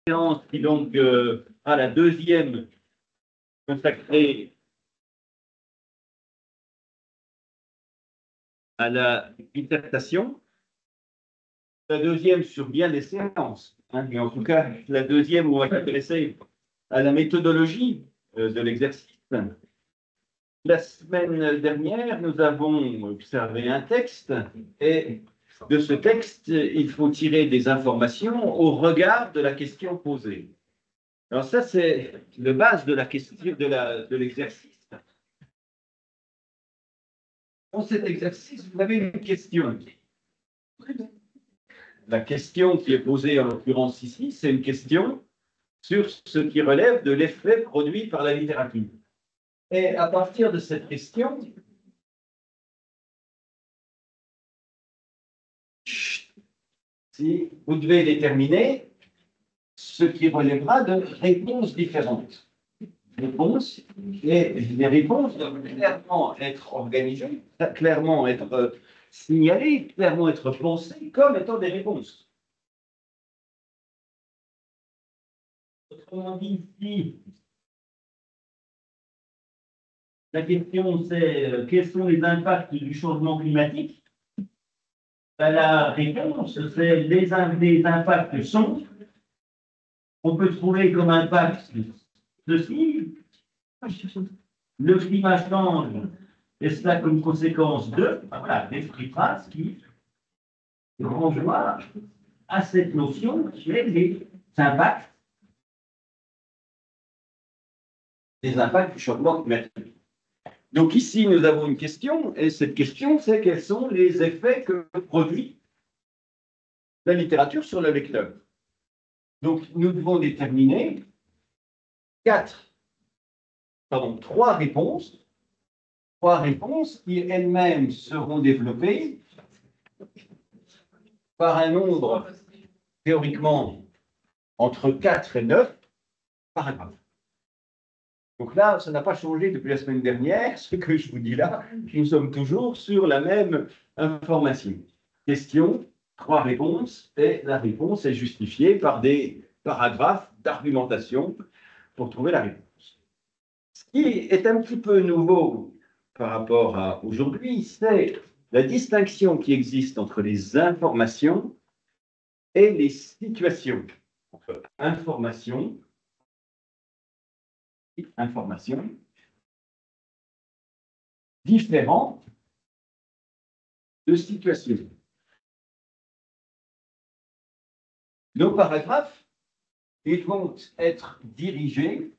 séance qui donc à la deuxième consacrée à la dissertation, la deuxième sur bien des séances, mais en tout cas la deuxième où on va s'intéresser à la méthodologie de l'exercice. La semaine dernière, nous avons observé un texte et de ce texte, il faut tirer des informations au regard de la question posée. Alors ça, c'est la base de la question de l'exercice. Dans cet exercice, vous avez une question. La question qui est posée en l'occurrence ici, c'est une question sur ce qui relève de l'effet produit par la littérature. Et à partir de cette question, si vous devez déterminer ce qui relèvera de réponses différentes. Réponses, et les réponses doivent clairement être organisées, clairement être signalées, clairement être pensées comme étant des réponses. Autrement dit, ici, la question c'est quels sont les impacts du changement climatique? La réponse, c'est les impacts sont. On peut trouver comme impact ceci. Le climat change, et cela comme conséquence de, voilà, des phrases qui renvoient à cette notion qui est les impacts, du changement climatique. Donc ici, nous avons une question, et cette question, c'est quels sont les effets que produit la littérature sur le lecteur. Donc, nous devons déterminer trois réponses qui elles-mêmes seront développées par un nombre théoriquement entre 4 et 9 paragraphes. Donc là, ça n'a pas changé depuis la semaine dernière. Ce que je vous dis là, nous sommes toujours sur la même information. Question, 3 réponses, et la réponse est justifiée par des paragraphes d'argumentation pour trouver la réponse. Ce qui est un petit peu nouveau par rapport à aujourd'hui, c'est la distinction qui existe entre les informations et les situations. Entre information différentes de situations. Nos paragraphes, ils vont être dirigés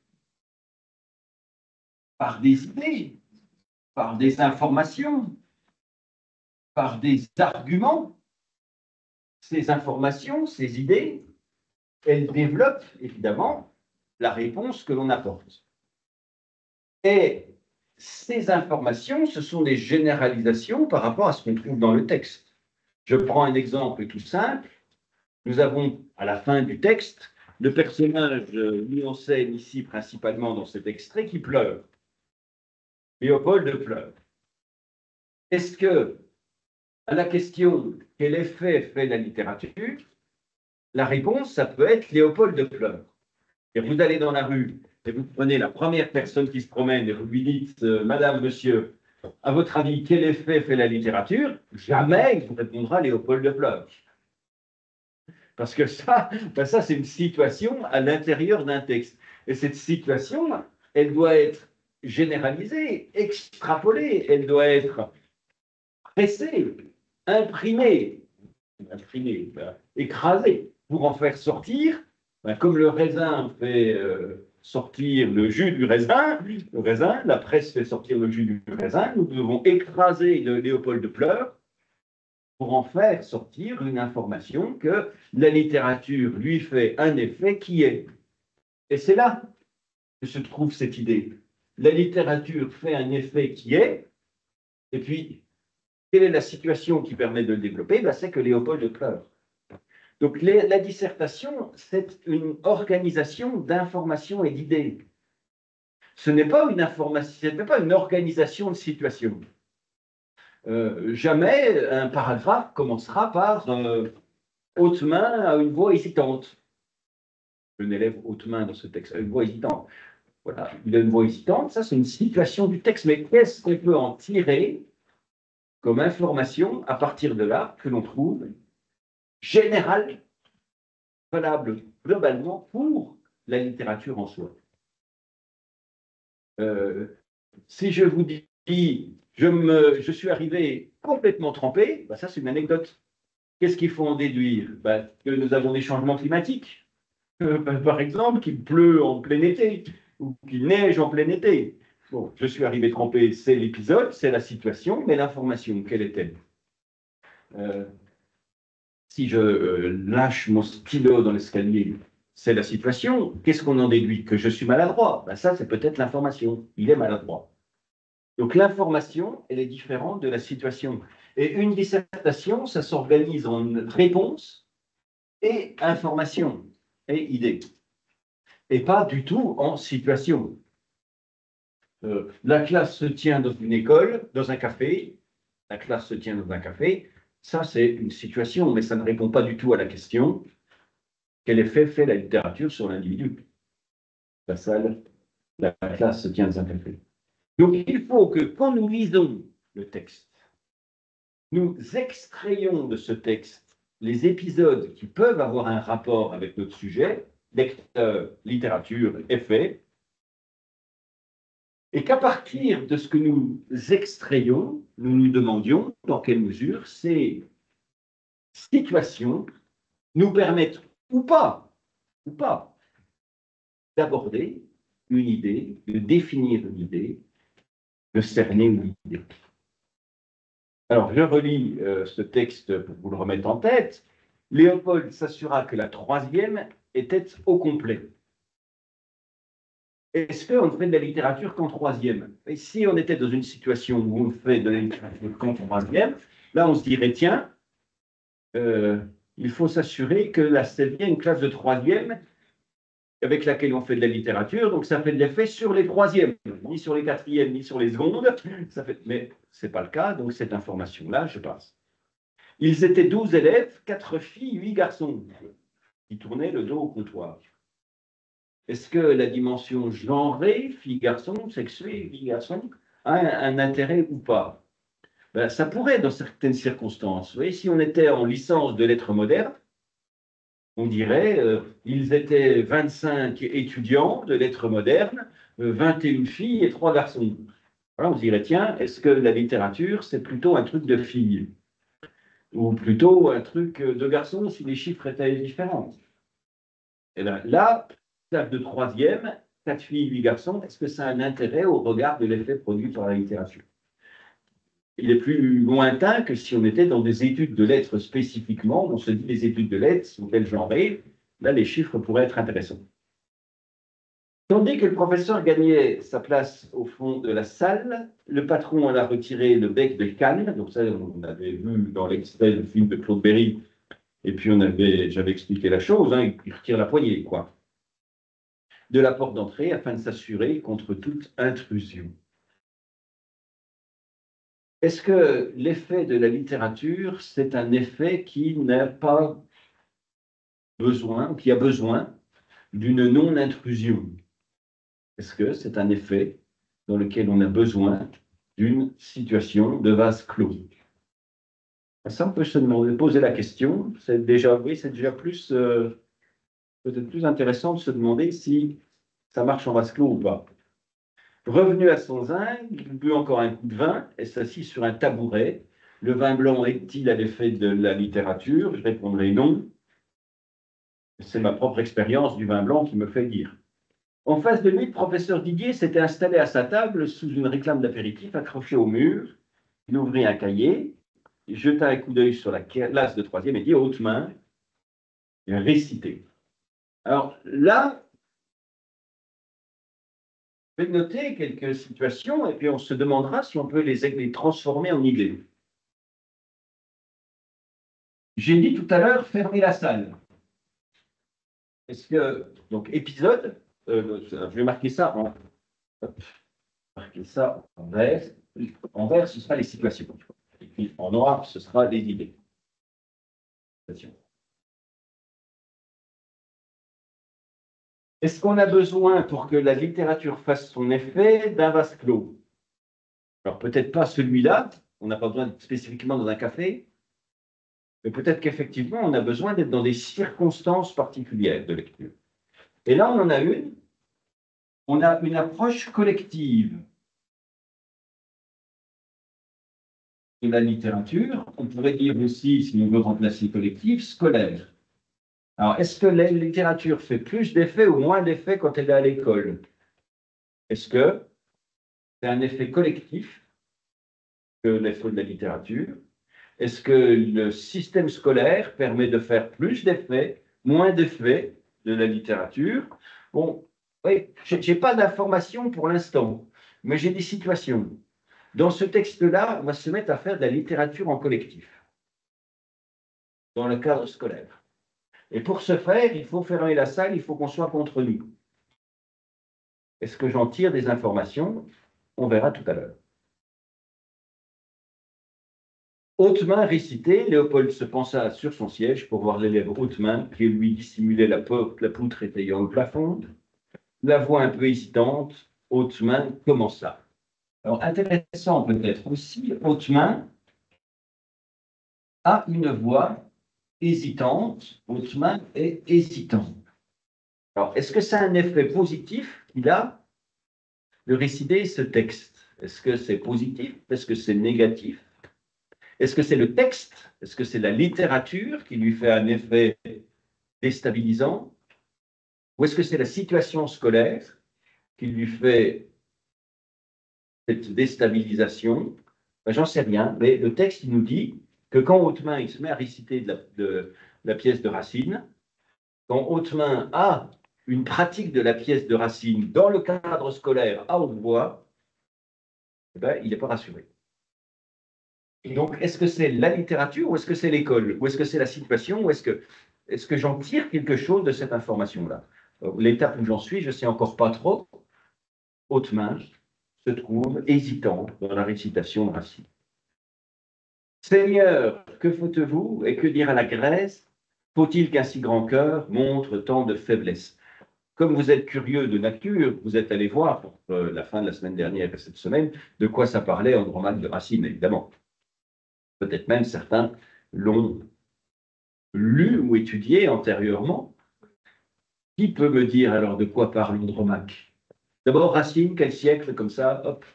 par des idées, par des informations, par des arguments. Ces informations, ces idées, elles développent évidemment la réponse que l'on apporte. Et ces informations, ce sont des généralisations par rapport à ce qu'on trouve dans le texte. Je prends un exemple tout simple. Nous avons, à la fin du texte, le personnage mis en scène ici, principalement dans cet extrait, qui pleure. Léopold pleure. Est-ce que, à la question « Quel effet fait la littérature ?», la réponse, ça peut être Léopold pleure. Et vous allez dans la rue et vous prenez la première personne qui se promène et vous lui dites « Madame, monsieur, à votre avis, quel effet fait la littérature ?» Jamais il vous répondra Léopold pleure. Parce que ça c'est une situation à l'intérieur d'un texte. Et cette situation, elle doit être généralisée, extrapolée, elle doit être pressée, imprimée, écrasée, pour en faire sortir, comme le raisin fait sortir le jus du raisin, la presse fait sortir le jus du raisin, nous devons écraser le Léopold pleure pour en faire sortir une information que la littérature lui fait un effet qui est. Et c'est là que se trouve cette idée. La littérature fait un effet qui est, et puis, quelle est la situation qui permet de le développer? C'est que Léopold pleure. Donc, la dissertation, c'est une organisation d'informations et d'idées. Ce n'est pas une information, ce n'est pas une organisation de situation. Jamais un paragraphe commencera par haute main à une voix hésitante. un élève haute main dans ce texte, une voix hésitante. Voilà, il a une voix hésitante, ça c'est une situation du texte, mais qu'est-ce qu'on peut en tirer comme information à partir de là que l'on trouve générale, valable globalement pour la littérature en soi. Si je vous dis je suis arrivé complètement trempé, ben ça c'est une anecdote. Qu'est-ce qu'il faut en déduire? Ben, que nous avons des changements climatiques. Par exemple, qu'il pleut en plein été ou qu'il neige en plein été. Bon, je suis arrivé trempé, c'est l'épisode, c'est la situation, mais l'information, quelle est-elle? Si je lâche mon stylo dans l'escalier, c'est la situation. Qu'est-ce qu'on en déduit? Que je suis maladroit. Ben ça, c'est peut-être l'information. Il est maladroit. Donc l'information, elle est différente de la situation. Et une dissertation, ça s'organise en réponse et information et idée. Et pas du tout en situation. La classe se tient dans une école, dans un café. La classe se tient dans un café. Ça, c'est une situation, mais ça ne répond pas du tout à la question. Quel effet fait la littérature sur l'individu? La salle, la classe se tient dans un café. Donc, il faut que quand nous lisons le texte, nous extrayons de ce texte les épisodes qui peuvent avoir un rapport avec notre sujet, lecteur, littérature, effet, et qu'à partir de ce que nous extrayons, nous nous demandions dans quelle mesure ces situations nous permettent ou pas d'aborder une idée, de définir une idée, de cerner une idée. Alors, je relis ce texte pour vous le remettre en tête. Léopold s'assura que la troisième était au complet. Est-ce qu'on fait de la littérature qu'en troisième? Et si on était dans une situation où on fait de la littérature qu'en troisième, là, on se dirait, tiens, il faut s'assurer que c'est bien une classe de troisième avec laquelle on fait de la littérature, donc ça fait de l'effet sur les troisièmes, ni sur les quatrièmes, ni sur les secondes. Mais ce n'est pas le cas, donc cette information-là, je passe. Ils étaient 12 élèves, 4 filles, 8 garçons, qui tournaient le dos au comptoir. Est-ce que la dimension genrée, filles-garçons, sexuée, filles-garçons, a un intérêt ou pas? Ben, ça pourrait dans certaines circonstances. Vous voyez, si on était en licence de lettres modernes, on dirait ils étaient 25 étudiants de lettres modernes, 21 filles et 3 garçons. Alors on se dirait, tiens, est-ce que la littérature, c'est plutôt un truc de filles? Ou plutôt un truc de garçons si les chiffres étaient différents? Et bien là, classe de troisième, 4 filles, 8 garçons, est-ce que ça a un intérêt au regard de l'effet produit par la littérature? Il est plus lointain que si on était dans des études de lettres spécifiquement, on se dit les études de lettres sont telles genrées, là les chiffres pourraient être intéressants. Tandis que le professeur gagnait sa place au fond de la salle, le patron en a retiré le bec de canne, donc ça on avait vu dans l'extrait du film de Claude Berry, et puis j'avais expliqué la chose, hein, il retire la poignée, quoi, de la porte d'entrée afin de s'assurer contre toute intrusion. Est-ce que l'effet de la littérature, c'est un effet qui n'a pas besoin, qui a besoin d'une non-intrusion? Est-ce que c'est un effet dans lequel on a besoin d'une situation de vase clos? Ça, on peut se demander, poser la question. C'est déjà, oui, c'est déjà plus, peut-être plus intéressant de se demander si ça marche en vase clos ou pas. Revenu à son zinc, il but encore un coup de vin et s'assit sur un tabouret. Le vin blanc est-il à l'effet de la littérature? Je répondrai non. C'est ma propre expérience du vin blanc qui me fait dire. En face de lui, le professeur Didier s'était installé à sa table sous une réclame d'apéritif accrochée au mur. Il ouvrit un cahier, jeta un coup d'œil sur la classe de troisième et dit haute main, réciter. Alors là, je vais noter quelques situations et puis on se demandera si on peut les transformer en idées. J'ai dit tout à l'heure fermer la salle. Est-ce que, donc épisode, je vais marquer ça en vert. En vert, ce sera les situations. Et puis en noir, ce sera les idées. Est-ce qu'on a besoin, pour que la littérature fasse son effet, d'un vase clos? Alors, peut-être pas celui-là, on n'a pas besoin spécifiquement dans un café, mais peut-être qu'effectivement, on a besoin d'être dans des circonstances particulières de lecture. Et là, on en a une. On a une approche collective de la littérature. On pourrait dire aussi, si on veut remplacer collectif, scolaire. Alors, est-ce que la littérature fait plus d'effet ou moins d'effet quand elle est à l'école? Est-ce que c'est un effet collectif que l'effet de la littérature? Est-ce que le système scolaire permet de faire plus d'effets, moins d'effets de la littérature? Bon, oui, je n'ai pas d'informations pour l'instant, mais j'ai des situations. Dans ce texte-là, on va se mettre à faire de la littérature en collectif, dans le cadre scolaire. Et pour ce faire, il faut fermer la salle, il faut qu'on soit contre nous. Est-ce que j'en tire des informations? On verra tout à l'heure. Haute main récité, Léopold se pencha sur son siège pour voir l'élève haute main qui lui dissimulait la poutre étayant le plafond. La voix un peu hésitante, haute main commença. Alors, intéressant peut-être aussi, haute main a une voix hésitante, haute main est hésitant. Alors, est-ce que c'est un effet positif qu'il a de réciter ce texte? Est-ce que c'est positif? Est-ce que c'est négatif? Est-ce que c'est le texte? Est-ce que c'est la littérature qui lui fait un effet déstabilisant? Ou est-ce que c'est la situation scolaire qui lui fait cette déstabilisation? Ben, j'en sais rien, mais le texte il nous dit que quand Hautemin il se met à réciter de la pièce de Racine, quand Hautemin a une pratique de la pièce de Racine dans le cadre scolaire à haute voix, eh ben, il n'est pas rassuré. Et donc, est-ce que c'est la littérature ou est-ce que c'est l'école? Ou est-ce que c'est la situation? Ou est-ce que j'en tire quelque chose de cette information-là? L'étape où j'en suis, je ne sais encore pas trop. Hautemin se trouve hésitant dans la récitation de Racine. Seigneur, que faites-vous et que dire à la Grèce? Faut-il qu'un si grand cœur montre tant de faiblesse? Comme vous êtes curieux de nature, vous êtes allé voir, pour la fin de la semaine dernière et cette semaine, de quoi ça parlait en roman de Racine, évidemment. Peut-être même certains l'ont lu ou étudié antérieurement. Qui peut me dire alors de quoi parle Andromaque? D'abord, Racine, quel siècle, comme ça, hop.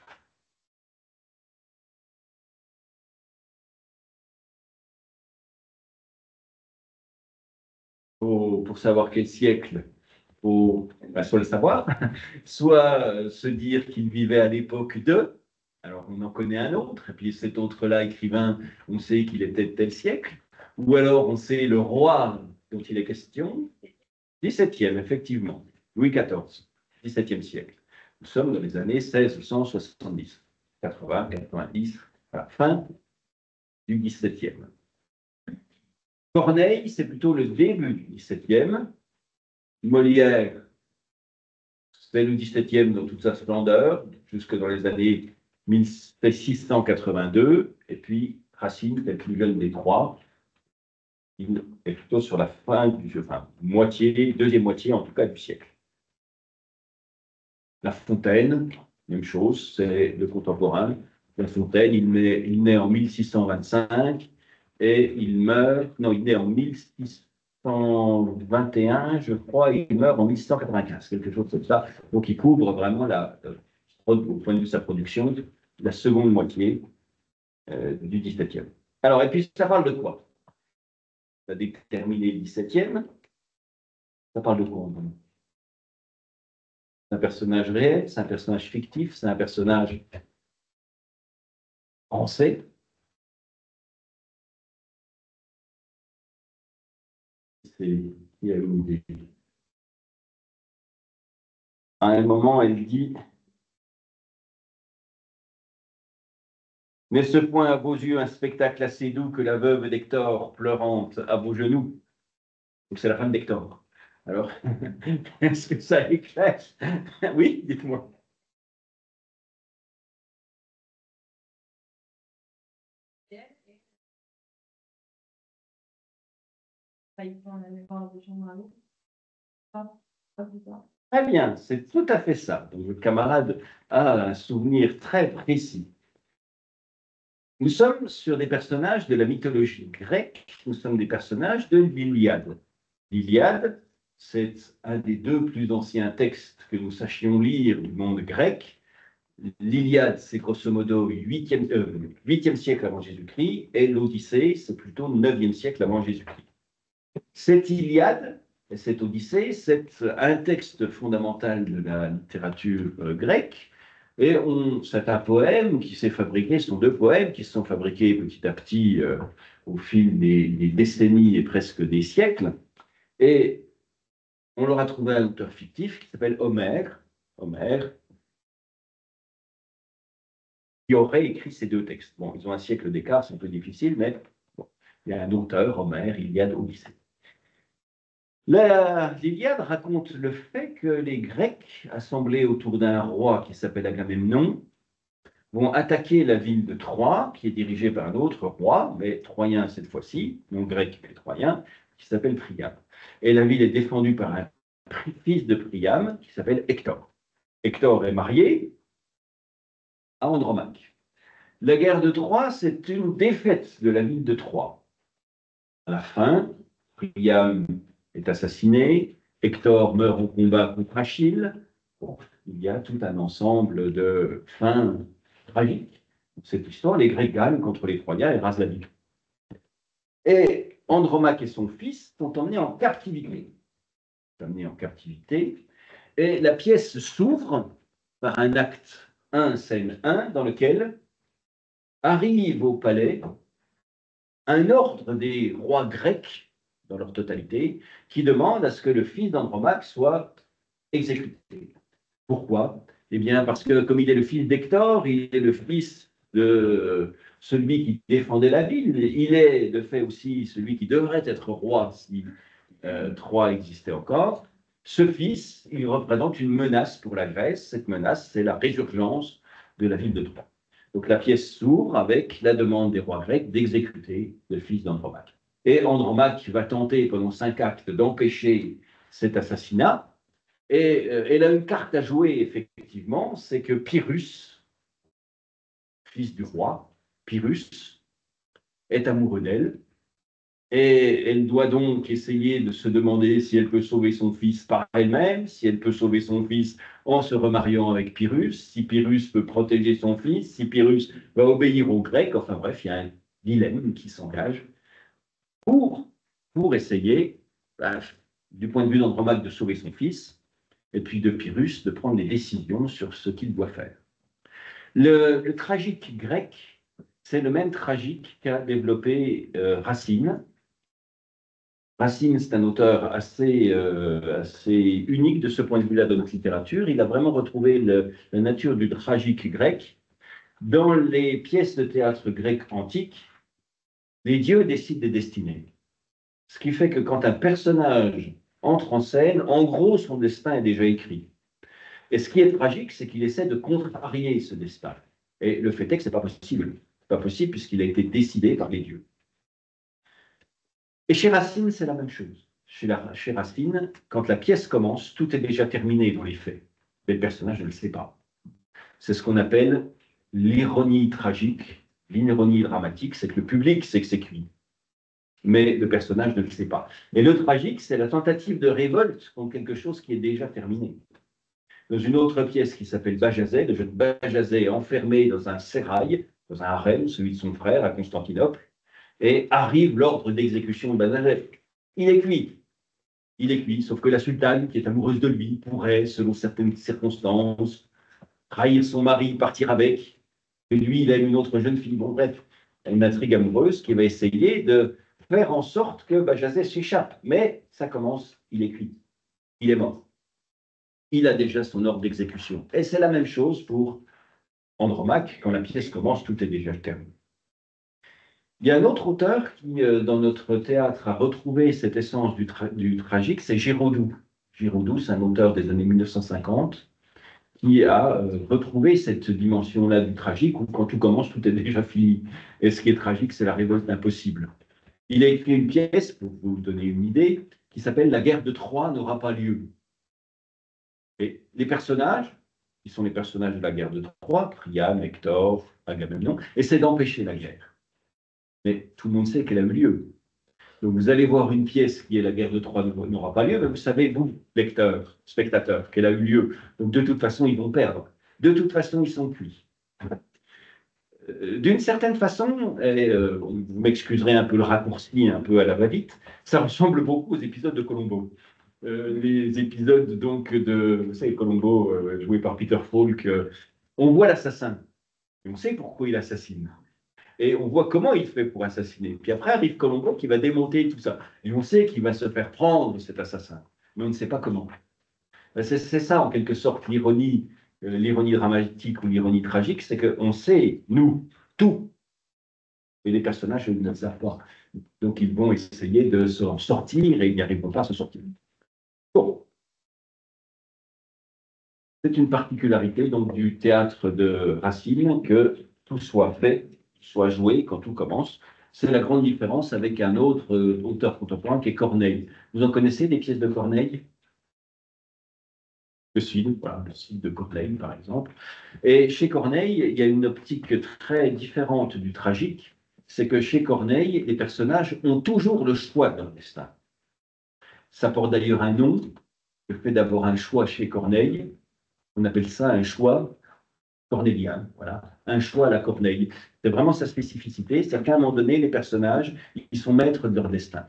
Pour savoir quel siècle, il faut soit le savoir, soit se dire qu'il vivait à l'époque de. Alors, on en connaît un autre, et puis cet autre-là, écrivain, on sait qu'il était de tel siècle. Ou alors, on sait le roi dont il est question. 17e, effectivement. Louis XIV, 17e siècle. Nous sommes dans les années 1670, 80, 90, à la fin du 17e. Corneille, c'est plutôt le début du 17e. Molière, c'est le 17e dans toute sa splendeur, jusque dans les années 1682. Et puis Racine, c'est le plus jeune des trois. Il est plutôt sur la fin du, enfin, moitié, deuxième moitié en tout cas du siècle. La Fontaine, même chose, c'est le contemporain. La Fontaine, il naît en 1625 et il meurt, non, il naît en 1621, je crois, et il meurt en 1695, quelque chose comme ça. Donc il couvre vraiment, au point de vue de sa production, la seconde moitié du 17e. Alors, et puis ça parle de quoi? Ça a déterminé le 17e. Ça parle de quoi? C'est un personnage réel, c'est un personnage fictif, c'est un personnage français. Il y a une idée. À un moment, elle dit: N'est-ce point à vos yeux un spectacle assez doux que la veuve d'Hector, pleurante à vos genoux? Donc c'est la femme d'Hector. Alors, est-ce que ça éclaire? Oui, dites-moi. Très bien, c'est tout à fait ça. Donc, le camarade a un souvenir très précis. Nous sommes sur des personnages de la mythologie grecque, nous sommes des personnages de l'Iliade. L'Iliade, c'est un des deux plus anciens textes que nous sachions lire du monde grec. L'Iliade, c'est grosso modo 8e siècle avant Jésus-Christ, et l'Odyssée, c'est plutôt 9e siècle avant Jésus-Christ. Cette Iliade et cette Odyssée, c'est un texte fondamental de la littérature grecque, et c'est un poème qui s'est fabriqué, ce sont deux poèmes qui se sont fabriqués petit à petit au fil des décennies et presque des siècles, et on leur a trouvé un auteur fictif qui s'appelle Homère. Homère, qui aurait écrit ces deux textes. Bon, ils ont un siècle d'écart, c'est un peu difficile, mais bon, il y a un auteur, Homère, Iliade, Odyssée. L'Iliade raconte le fait que les Grecs, assemblés autour d'un roi qui s'appelle Agamemnon, vont attaquer la ville de Troie, qui est dirigée par un autre roi, mais troyen cette fois-ci, non grec mais troyen, qui s'appelle Priam. Et la ville est défendue par un fils de Priam qui s'appelle Hector. Hector est marié à Andromaque. La guerre de Troie, c'est une défaite de la ville de Troie. À la fin, Priam est assassiné, Hector meurt au combat contre Achille. Bon, il y a tout un ensemble de fins tragiques. Cette histoire, les Grecs gagnent contre les Troyens et rasent la ville. Et Andromaque et son fils sont emmenés en captivité. Et la pièce s'ouvre par un acte 1, scène 1, dans lequel arrive au palais un ordre des rois grecs, dans leur totalité, qui demande à ce que le fils d'Andromaque soit exécuté. Pourquoi? Eh bien, parce que comme il est le fils d'Hector, il est le fils de celui qui défendait la ville, il est de fait aussi celui qui devrait être roi si Troie existait encore. Ce fils, il représente une menace pour la Grèce. Cette menace, c'est la résurgence de la ville de Troie. Donc la pièce s'ouvre avec la demande des rois grecs d'exécuter le fils d'Andromaque. Et Andromaque va tenter pendant 5 actes d'empêcher cet assassinat. Et elle a une carte à jouer, effectivement, c'est que Pyrrhus, fils du roi, Pyrrhus, est amoureux d'elle. Et elle doit donc essayer de se demander si elle peut sauver son fils par elle-même, si elle peut sauver son fils en se remariant avec Pyrrhus, si Pyrrhus peut protéger son fils, si Pyrrhus va obéir aux Grecs. Enfin bref, il y a un dilemme qui s'engage pour, pour essayer, du point de vue d'Andromaque, de sauver son fils, et puis de Pyrrhus de prendre des décisions sur ce qu'il doit faire. Le tragique grec, c'est le même tragique qu'a développé Racine. Racine, c'est un auteur assez unique de ce point de vue-là dans notre littérature. Il a vraiment retrouvé la nature du tragique grec. Dans les pièces de théâtre grec antique, les dieux décident des destinées. Ce qui fait que quand un personnage entre en scène, en gros, son destin est déjà écrit. Et ce qui est tragique, c'est qu'il essaie de contrarier ce destin. Et le fait est que ce n'est pas possible. Ce n'est pas possible puisqu'il a été décidé par les dieux. Et chez Racine, c'est la même chose. Chez Racine, quand la pièce commence, tout est déjà terminé dans les faits. Mais le personnage ne le sait pas. C'est ce qu'on appelle l'ironie tragique, l'ironie dramatique, c'est que le public sait que c'est cuit. Mais le personnage ne le sait pas. Et le tragique, c'est la tentative de révolte contre quelque chose qui est déjà terminé. Dans une autre pièce qui s'appelle Bajazet, le jeune Bajazet est enfermé dans un sérail, dans un harem, celui de son frère à Constantinople, et arrive l'ordre d'exécution de Bajazet. Il est cuit. Il est cuit, sauf que la sultane, qui est amoureuse de lui, pourrait, selon certaines circonstances, trahir son mari, partir avec. Et lui, il aime une autre jeune fille. Bon, bref, une intrigue amoureuse qui va essayer de faire en sorte que Bajazet s'échappe. Mais ça commence, il est cuit. Il est mort. Il a déjà son ordre d'exécution. Et c'est la même chose pour Andromaque. Quand la pièce commence, tout est déjà terminé. Il y a un autre auteur qui, dans notre théâtre, a retrouvé cette essence du tragique, c'est Giraudoux. Giraudoux, c'est un auteur des années 1950 qui a retrouvé cette dimension-là du tragique où quand tout commence, tout est déjà fini. Et ce qui est tragique, c'est la révolte impossible. Il a écrit une pièce, pour vous donner une idée, qui s'appelle « La guerre de Troie n'aura pas lieu ». Et les personnages, qui sont les personnages de la guerre de Troie, Priam, Hector, Agamemnon, essaient d'empêcher la guerre. Mais tout le monde sait qu'elle a eu lieu. Donc vous allez voir une pièce qui est la guerre de Troie n'aura pas lieu, mais vous savez, vous, lecteurs, spectateurs, qu'elle a eu lieu. Donc de toute façon, ils vont perdre. De toute façon, ils sont cuits. D'une certaine façon, et, vous m'excuserez un peu le raccourci, un peu à la va-vite, ça ressemble beaucoup aux épisodes de Columbo. Les épisodes donc de, vous savez, Columbo, joué par Peter Falk, on voit l'assassin, on sait pourquoi il assassine, et on voit comment il fait pour assassiner. Puis après arrive Columbo qui va démonter tout ça, et on sait qu'il va se faire prendre cet assassin, mais on ne sait pas comment. C'est ça en quelque sorte l'ironie dramatique ou l'ironie tragique, c'est qu'on sait, nous, tout, et les personnages ne le savent pas. Donc ils vont essayer de s'en sortir et ils n'y arriveront pas à se sortir. Bon. C'est une particularité donc, du théâtre de Racine que tout soit fait, soit joué quand tout commence. C'est la grande différence avec un autre auteur contemporain qui est Corneille. Vous en connaissez des pièces de Corneille? Le Cid, voilà, le Cid de Corneille par exemple. Et chez Corneille, il y a une optique très différente du tragique. C'est que chez Corneille, les personnages ont toujours le choix de leur destin. Ça porte d'ailleurs un nom, le fait d'avoir un choix chez Corneille. On appelle ça un choix cornélien, voilà, un choix à la Corneille. C'est vraiment sa spécificité, c'est qu'à un moment donné, les personnages, ils sont maîtres de leur destin.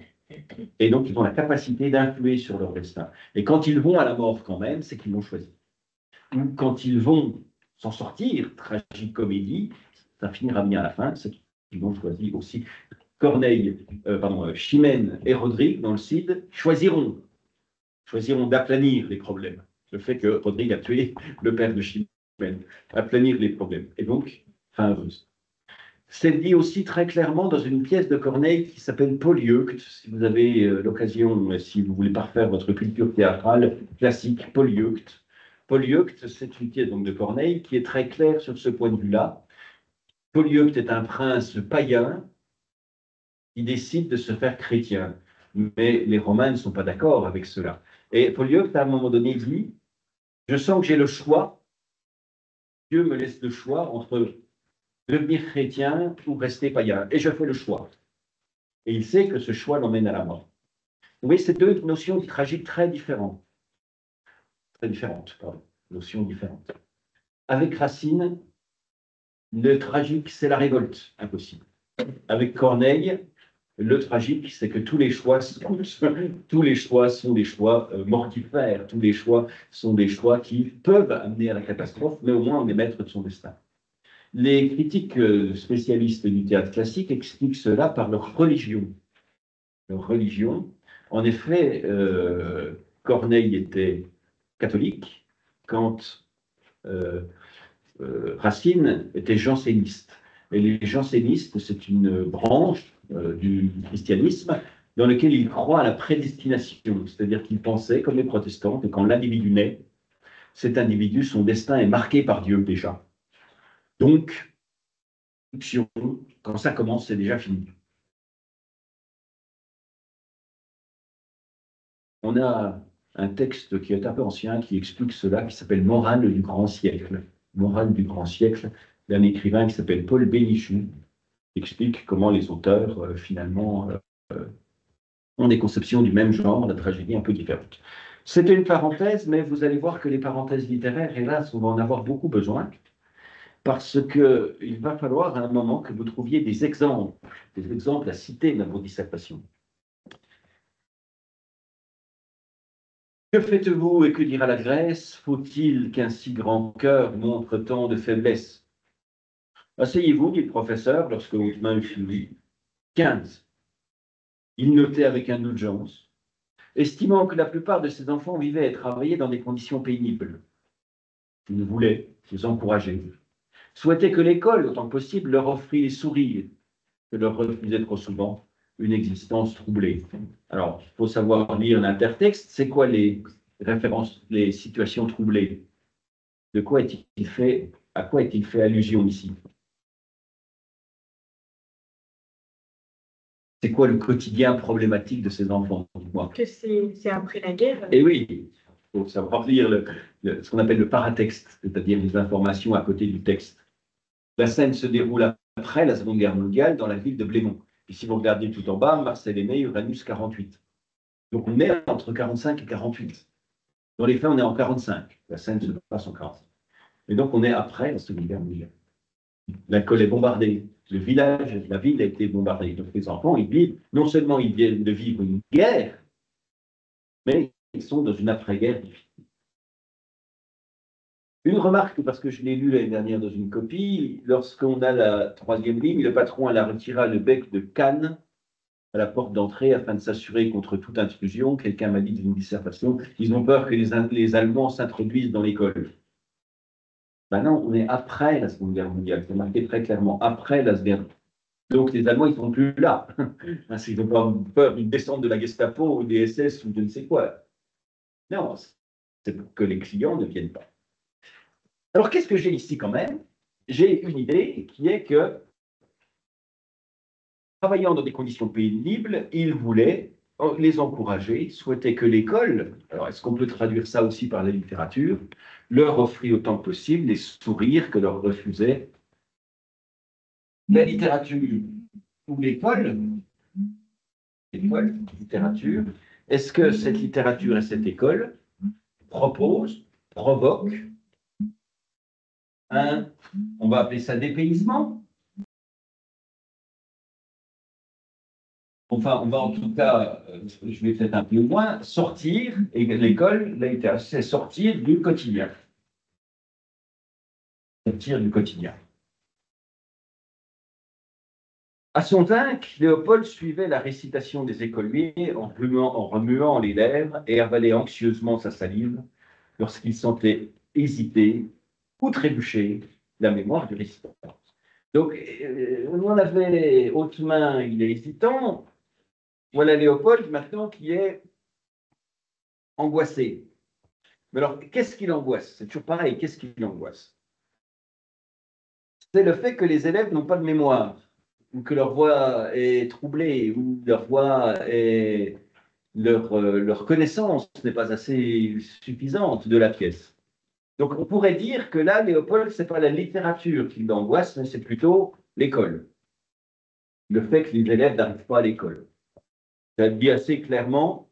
Et donc, ils ont la capacité d'influer sur leur destin. Et quand ils vont à la mort quand même, c'est qu'ils l'ont choisi. Ou quand ils vont s'en sortir, tragique comédie, ça finira bien à la fin, c'est qu'ils l'ont choisi aussi. Corneille, Chimène et Rodrigue, dans le Cid, choisiront d'aplanir les problèmes. Le fait que Rodrigue a tué le père de Chimène, aplanir les problèmes. Et donc, fin heureuse. C'est dit aussi très clairement dans une pièce de Corneille qui s'appelle Polyeucte. Si vous avez l'occasion, si vous voulez parfaire votre culture théâtrale classique, Polyeucte. Polyeucte, c'est une pièce donc, de Corneille qui est très claire sur ce point de vue-là. Polyeucte est un prince païen qui décide de se faire chrétien. Mais les Romains ne sont pas d'accord avec cela. Et Polyeucte, à un moment donné, dit « Je sens que j'ai le choix. Dieu me laisse le choix entre devenir chrétien ou rester païen. Et je fais le choix. » Et il sait que ce choix l'emmène à la mort. Vous voyez, c'est deux notions tragiques très différentes. Très différentes, pardon. Notions différentes. Avec Racine, le tragique, c'est la révolte, impossible. Avec Corneille, le tragique, c'est que tous les choix sont des choix mortifères. Tous les choix sont des choix qui peuvent amener à la catastrophe, mais au moins on est maître de son destin. Les critiques spécialistes du théâtre classique expliquent cela par leur religion. Leur religion. En effet, Corneille était catholique quand Racine était janséniste. Et les jansénistes, c'est une branche du christianisme dans laquelle ils croient à la prédestination, c'est-à-dire qu'ils pensaient, comme les protestants, que quand l'individu naît, cet individu, son destin est marqué par Dieu déjà. Donc, quand ça commence, c'est déjà fini. On a un texte qui est un peu ancien qui explique cela, qui s'appelle Morale du grand siècle. Morale du grand siècle, d'un écrivain qui s'appelle Paul Bénichou, explique comment les auteurs, finalement, ont des conceptions du même genre, la tragédie un peu différente. C'était une parenthèse, mais vous allez voir que les parenthèses littéraires, hélas, on va en avoir beaucoup besoin, parce qu'il va falloir à un moment que vous trouviez des exemples à citer dans vos dissertations. Que faites-vous et que dira la Grèce? Faut-il qu'un si grand cœur montre tant de faiblesse? Asseyez-vous, dit le professeur, lorsque votre main fut 15. Il notait avec indulgence, estimant que la plupart de ses enfants vivaient et travaillaient dans des conditions pénibles. Il voulait les encourager, souhaitait que l'école, autant que possible, leur offrît les sourires, que leur refusait trop souvent une existence troublée. Alors, il faut savoir lire l'intertexte. C'est quoi les références, les situations troublées? De quoi est-il fait, à quoi est-il fait allusion ici? C'est quoi le quotidien problématique de ces enfants? Que c'est après la guerre. Et oui, faut savoir lire ce qu'on appelle le paratexte, c'est-à-dire les informations à côté du texte. La scène se déroule après la Seconde Guerre mondiale dans la ville de Blémont. Et si vous regardez tout en bas, Marcel Aimé, Uranus 48. Donc on est entre 45 et 48. Dans les faits, on est en 45. La scène se passe en 45. Et donc on est après la Seconde Guerre mondiale. L'école est bombardée. Le village, la ville a été bombardée. Donc les enfants, ils vivent, non seulement ils viennent de vivre une guerre, mais ils sont dans une après-guerre difficile. Une remarque, parce que je l'ai lu l'année dernière dans une copie, lorsqu'on a la troisième ligne, le patron a retiré le bec de canne à la porte d'entrée afin de s'assurer contre toute intrusion. Quelqu'un m'a dit dans une dissertation, ils ont peur que les Allemands s'introduisent dans l'école. Ben non, on est après la Seconde Guerre mondiale, c'est marqué très clairement, après la Seconde Guerre. Donc les Allemands, ils ne sont plus là. Ils n'ont pas peur d'une descente de la Gestapo ou des SS ou je ne sais quoi. Non, c'est pour que les clients ne viennent pas. Alors, qu'est-ce que j'ai ici quand même? J'ai une idée qui est que, travaillant dans des conditions pénibles, ils voulaient les encourager, souhaitaient que l'école, alors est-ce qu'on peut traduire ça aussi par la littérature, leur offrit autant que possible les sourires que leur refusait la littérature ou l'école, littérature. Est-ce que cette littérature et cette école proposent, provoquent on va appeler ça dépaysement? Enfin, on va en tout cas, je vais peut-être un peu loin, sortir, et l'école, c'est sortir du quotidien. Sortir du quotidien. À son zinc, Léopold suivait la récitation des écoliers en remuant les lèvres et avalait anxieusement sa salive lorsqu'il sentait hésiter ou trébucher la mémoire du récitant. Donc, on avait haute main, il est hésitant. Voilà Léopold maintenant qui est angoissé. Mais alors, qu'est-ce qui l'angoisse? C'est toujours pareil, qu'est-ce qui l'angoisse? C'est le fait que les élèves n'ont pas de mémoire, ou que leur voix est troublée, ou leur connaissance n'est pas assez suffisante de la pièce. Donc, on pourrait dire que là, Léopold, ce n'est pas la littérature qui l'angoisse, mais c'est plutôt l'école. Le fait que les élèves n'arrivent pas à l'école. Ça dit assez clairement,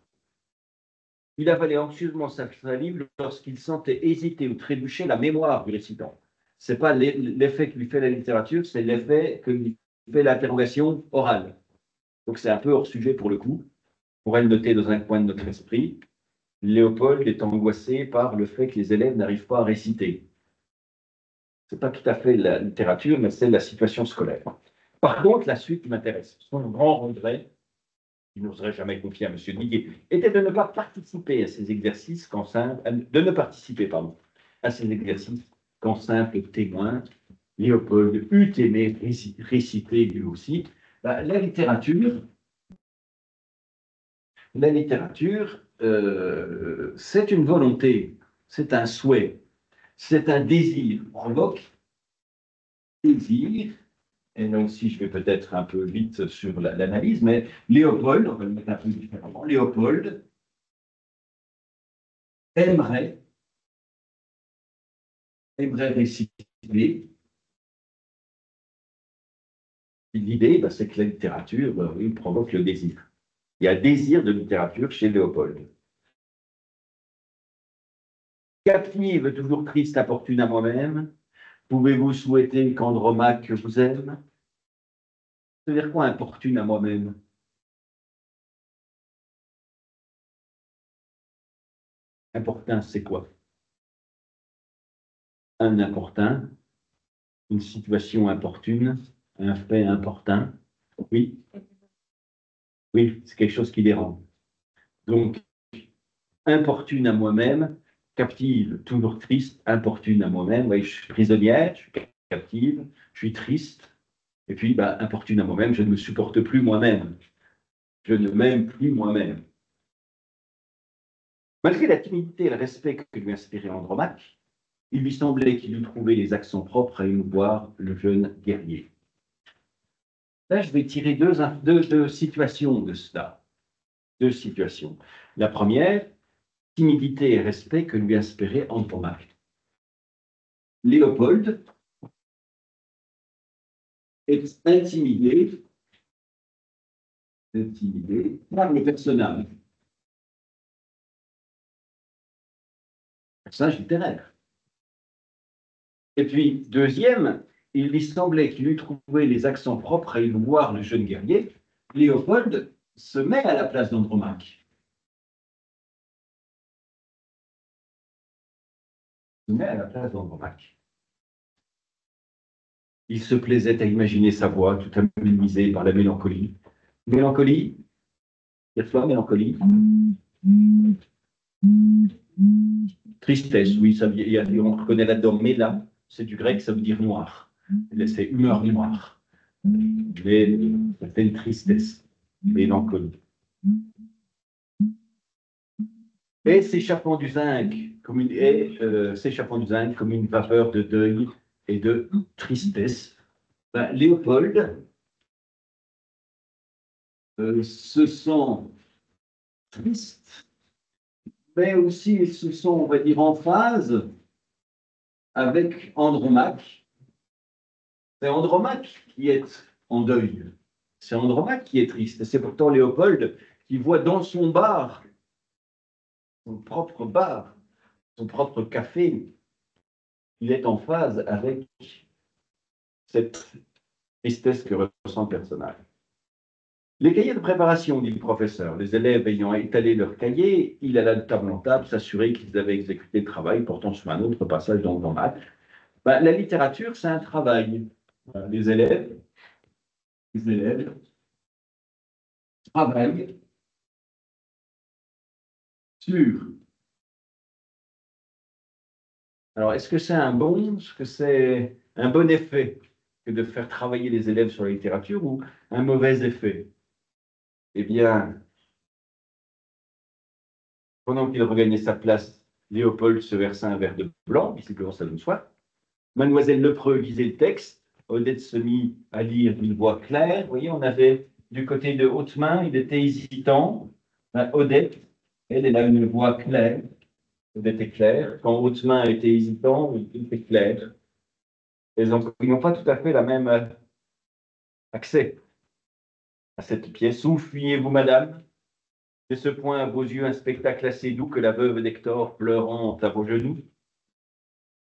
il avalait anxieusement sa salive lorsqu'il sentait hésiter ou trébucher la mémoire du récitant. Ce n'est pas l'effet que lui fait la littérature, c'est l'effet que lui fait l'interrogation orale. Donc c'est un peu hors sujet pour le coup. On pourrait le noter dans un coin de notre esprit. Léopold est angoissé par le fait que les élèves n'arrivent pas à réciter. Ce n'est pas tout à fait la littérature, mais c'est la situation scolaire. Par contre, la suite m'intéresse. Son grand regret, il n'oserait jamais confier à M. Didier, était de ne pas participer à ces exercices qu'en simple, à ces exercices qu'en simple témoin. Léopold eût aimé réciter lui aussi. La littérature, c'est une volonté, c'est un souhait, c'est un désir. On évoque désir. Et là aussi, je vais peut-être un peu vite sur l'analyse, mais Léopold, on va le mettre un peu différemment, Léopold aimerait réciter. L'idée, c'est que la littérature oui, provoque le désir. Il y a désir de littérature chez Léopold. Captive, toujours triste, importune à moi-même, pouvez-vous souhaiter qu'Andromaque vous aime? Ça veut dire quoi, importune à moi-même? Importun, c'est quoi? Un importun, une situation importune, un fait importun. Oui, oui, c'est quelque chose qui dérange. Donc, importune à moi-même, captive, toujours triste, importune à moi-même. Oui, je suis prisonnière, je suis captive, je suis triste, et puis importune à moi-même, je ne me supporte plus moi-même. Je ne m'aime plus moi-même. Malgré la timidité et le respect que lui inspirait Andromaque, il lui semblait qu'il eût trouvé les accents propres à émouvoir le jeune guerrier. Là, je vais tirer deux situations de cela. Deux situations. La première, timidité et respect que lui inspirait Andromaque. Léopold est intimidé par le personnage littéraire. Et puis, deuxième, il lui semblait qu'il eût trouvé les accents propres à émouvoir le jeune guerrier. Léopold se met à la place d'Andromaque. Se met à la place d'Andromaque. Il se plaisait à imaginer sa voix tout amenuisée par la mélancolie. Mélancolie, il y a toi, mélancolie. Tristesse, oui, ça, on reconnaît là-dedans, méla, c'est du grec, ça veut dire noir. C'est humeur noire. Mais ça fait une tristesse, mélancolie. Et s'échappant du zinc comme une vapeur de deuil et de tristesse, Léopold se sent triste, mais aussi ils se sont, on va dire, en phase avec Andromaque. C'est Andromaque qui est en deuil. C'est Andromaque qui est triste. Et c'est pourtant Léopold qui voit dans son bar, son propre café, il est en phase avec cette tristesse que ressent le personnage. Les cahiers de préparation, dit le professeur, les élèves ayant étalé leurs cahiers, il alla de table en table s'assurer qu'ils avaient exécuté le travail portant sur un autre passage dans le maths. La littérature, c'est un travail. Les élèves travaillent sur. Alors, est-ce que c'est un bon effet que de faire travailler les élèves sur la littérature ou un mauvais effet? Eh bien, pendant qu'il regagnait sa place, Léopold se versa un verre de blanc, visiblement ça donne soif. Mademoiselle Lepreux lisait le texte. Odette se mit à lire d'une voix claire. Vous voyez, on avait du côté de Hautemain, il était hésitant. Odette, elle a une voix claire. Odette est claire. Quand Hautemain était hésitant, il était clair. Ils n'ont pas tout à fait la même accès à cette pièce. Où fuyez-vous, madame? C'est ce point à vos yeux un spectacle assez doux que la veuve d'Hector pleurant à vos genoux.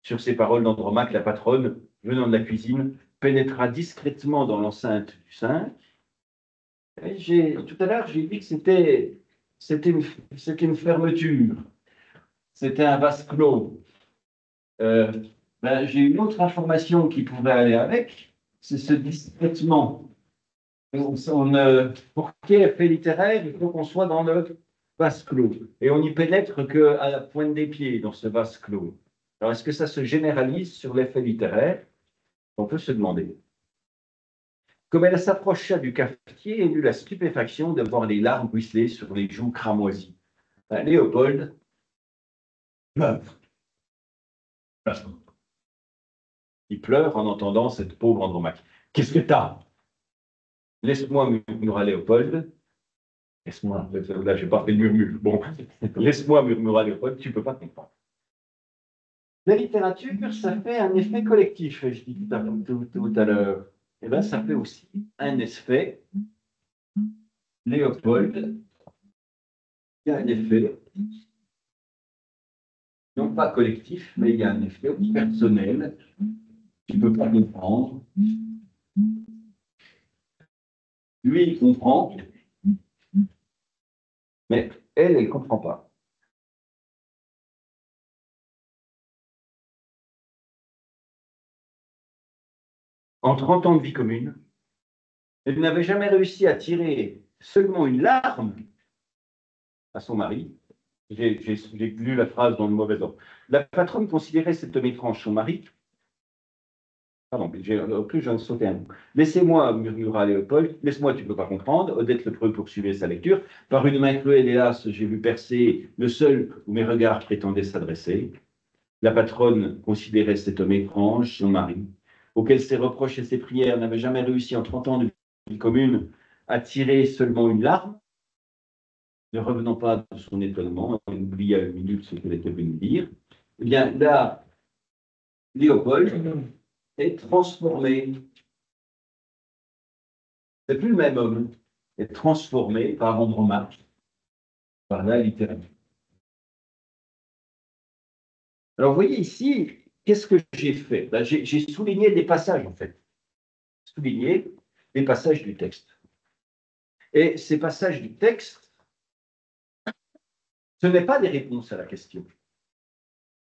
Sur ces paroles d'Andromaque, la patronne, venant de la cuisine, pénétra discrètement dans l'enceinte du 5. Tout à l'heure, j'ai dit que c'était une fermeture, c'était un vase clos. J'ai une autre information qui pourrait aller avec, c'est ce discrètement. Pour qu'il y ait effet littéraire, il faut qu'on soit dans le vase clos. Et on n'y pénètre qu'à la pointe des pieds dans ce vase clos. Alors, est-ce que ça se généralise sur l'effet littéraire? On peut se demander. Comme elle s'approcha du cafetier, elle eut la stupéfaction de voir les larmes ruisseler sur les joues cramoisies. Léopold pleure. Il pleure en entendant cette pauvre Andromaque. Qu'est-ce que t'as? Laisse-moi, murmura Léopold. Laisse-moi, là, j'ai pas fait le murmure. Bon, laisse-moi, murmura Léopold, tu peux pas comprendre. La littérature, ça fait un effet collectif, je dis tout à l'heure. Et bien, ça fait aussi un effet. Léopold, il y a un effet, non pas collectif, mais il y a un effet personnel. Tu ne peux pas comprendre. Lui, il comprend, mais elle ne comprend pas. En 30 ans de vie commune, elle n'avait jamais réussi à tirer seulement une larme à son mari. J'ai lu la phrase dans le mauvais ordre. La patronne considérait cet homme étrange, son mari. Pardon, en plus, j'en ai sauté un bout. Laissez-moi, murmura Léopold. Laisse-moi, tu ne peux pas comprendre. Odette Lepreux poursuivait sa lecture. Par une main cruelle, hélas, j'ai vu percer le seul où mes regards prétendaient s'adresser. La patronne considérait cet homme étrange, son mari, auquel ses reproches et ses prières n'avaient jamais réussi en 30 ans de vie commune à tirer seulement une larme. ne revenons pas de son étonnement, il oublie à une minute ce qu'elle était venue dire, eh bien là, Léopold est transformé. C'est plus le même homme, est transformé par Andromaque, par la littérature. Alors, vous voyez ici, qu'est-ce que j'ai fait? Ben, j'ai souligné des passages, en fait. Souligné des passages du texte. Et ces passages du texte, ce n'est pas des réponses à la question.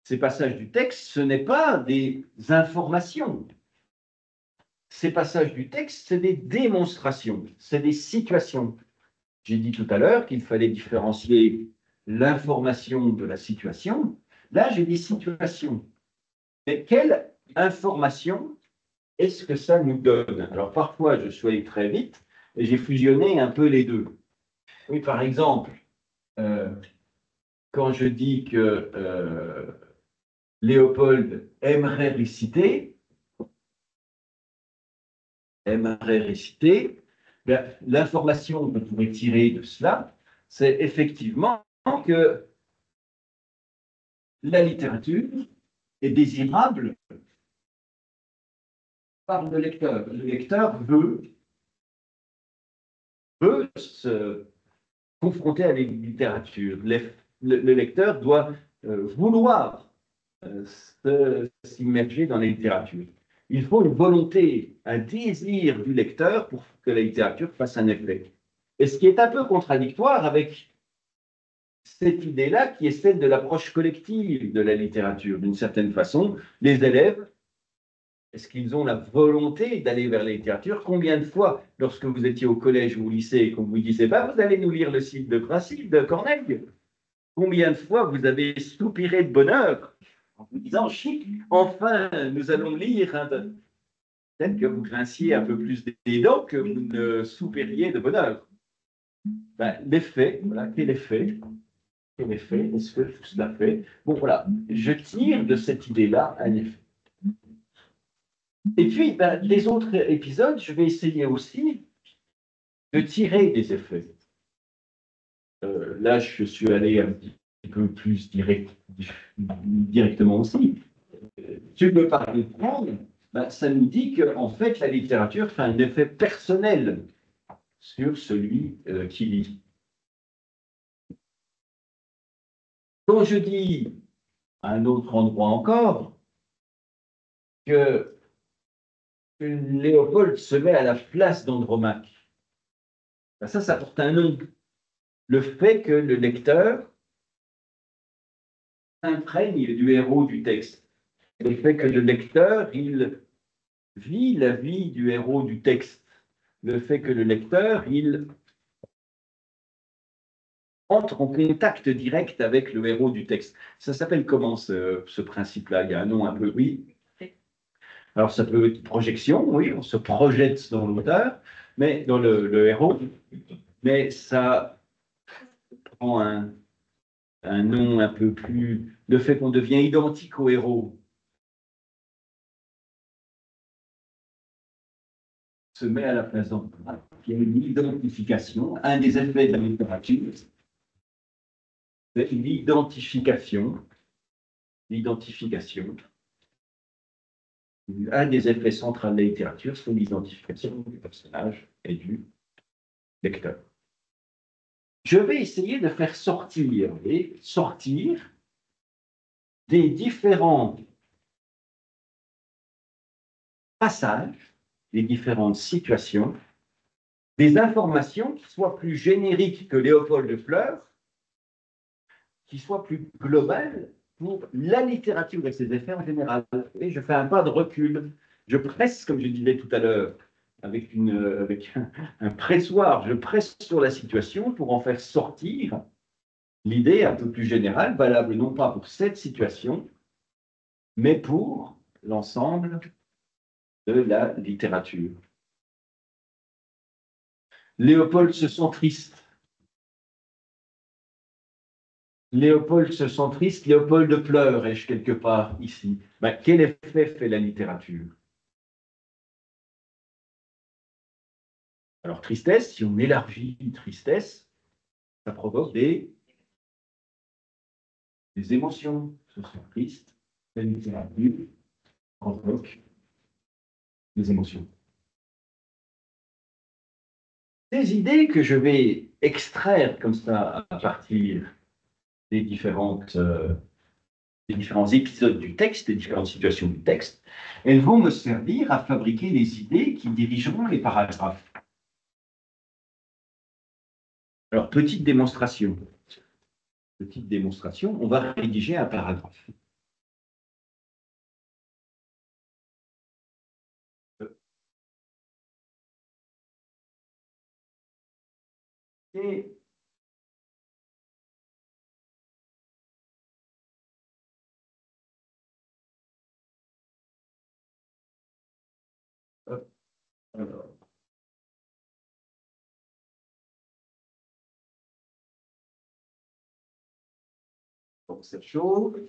Ces passages du texte, ce n'est pas des informations. Ces passages du texte, c'est des démonstrations, c'est des situations. J'ai dit tout à l'heure qu'il fallait différencier l'information de la situation. Là, j'ai des situations. Mais quelle information est-ce que ça nous donne? Alors, parfois, je suis allé très vite et j'ai fusionné un peu les deux. Oui, par exemple, euh, quand je dis que Léopold aimerait réciter, l'information que vous pourrez tirer de cela, c'est effectivement que la littérature est désirable par le lecteur. Le lecteur veut se confronter à la littérature. Le lecteur doit vouloir s'immerger dans la littérature. Il faut une volonté, un désir du lecteur pour que la littérature fasse un effet. Et ce qui est un peu contradictoire avec cette idée-là qui est celle de l'approche collective de la littérature. D'une certaine façon, les élèves, est-ce qu'ils ont la volonté d'aller vers la littérature? Combien de fois, lorsque vous étiez au collège ou au lycée et qu'on vous disait bah, vous allez nous lire le cycle de Principe de Corneille, combien de fois vous avez soupiré de bonheur en vous disant chic, enfin, nous allons lire peut-être que vous grinciez un peu plus des dents que vous ne soupiriez de bonheur. Ben, l'effet, voilà, quel effet? Quel effet est-ce que tout cela fait? Bon, voilà, je tire de cette idée-là un effet. Et puis, ben, les autres épisodes, je vais essayer aussi de tirer des effets. Là, je suis allé un petit peu plus directement aussi. Tu me parles de prendre, ben, ça nous dit qu'en fait, la littérature fait un effet personnel sur celui qui lit. Quand je dis à un autre endroit encore que Léopold se met à la place d'Andromaque, ben ça porte un nom. Le fait que le lecteur s'imprègne du héros du texte. Le fait que le lecteur, il vit la vie du héros du texte. Le fait que le lecteur, il entre en contact direct avec le héros du texte. Ça s'appelle comment ce principe-là? Il y a un nom un peu, oui. Alors ça peut être projection, oui, on se projette dans l'auteur, mais dans le héros, mais ça prend un nom un peu plus, le fait qu'on devient identique au héros, se met à la place d'Andromaque. Il y a une identification, un des effets de la littérature, c'est l'identification, un des effets centraux de la littérature, c'est l'identification du personnage et du lecteur. Je vais essayer de faire sortir des différents passages, des différentes situations, des informations qui soient plus génériques que Léopold de Fleurs, qui soient plus globales pour la littérature et ses effets en général. Et je fais un pas de recul. Je presse, comme je disais tout à l'heure, avec un pressoir, je presse sur la situation pour en faire sortir l'idée un peu plus générale, valable non pas pour cette situation, mais pour l'ensemble de la littérature. Léopold se sent triste. Léopold se sent triste, Léopold pleure, ai-je quelque part ici. Ben, quel effet fait la littérature? Alors, tristesse, si on élargit tristesse, Ça provoque des émotions. Ce sont tristes, la littérature provoque des émotions. Des idées que je vais extraire comme ça à partir des différents épisodes du texte, des différentes situations du texte, elles vont me servir à fabriquer les idées qui dirigeront les paragraphes. Alors, petite démonstration. Petite démonstration, on va rédiger un paragraphe. Et alors, pour cette chose,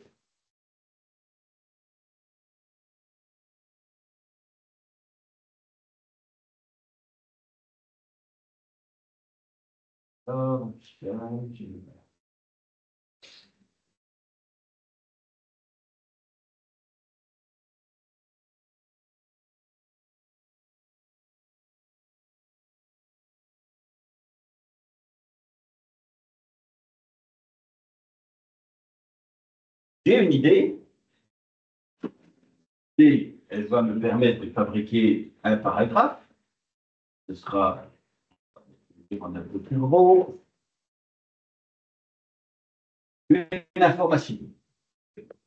j'ai une idée, et elle va me permettre de fabriquer un paragraphe. Ce sera un peu plus gros, une information.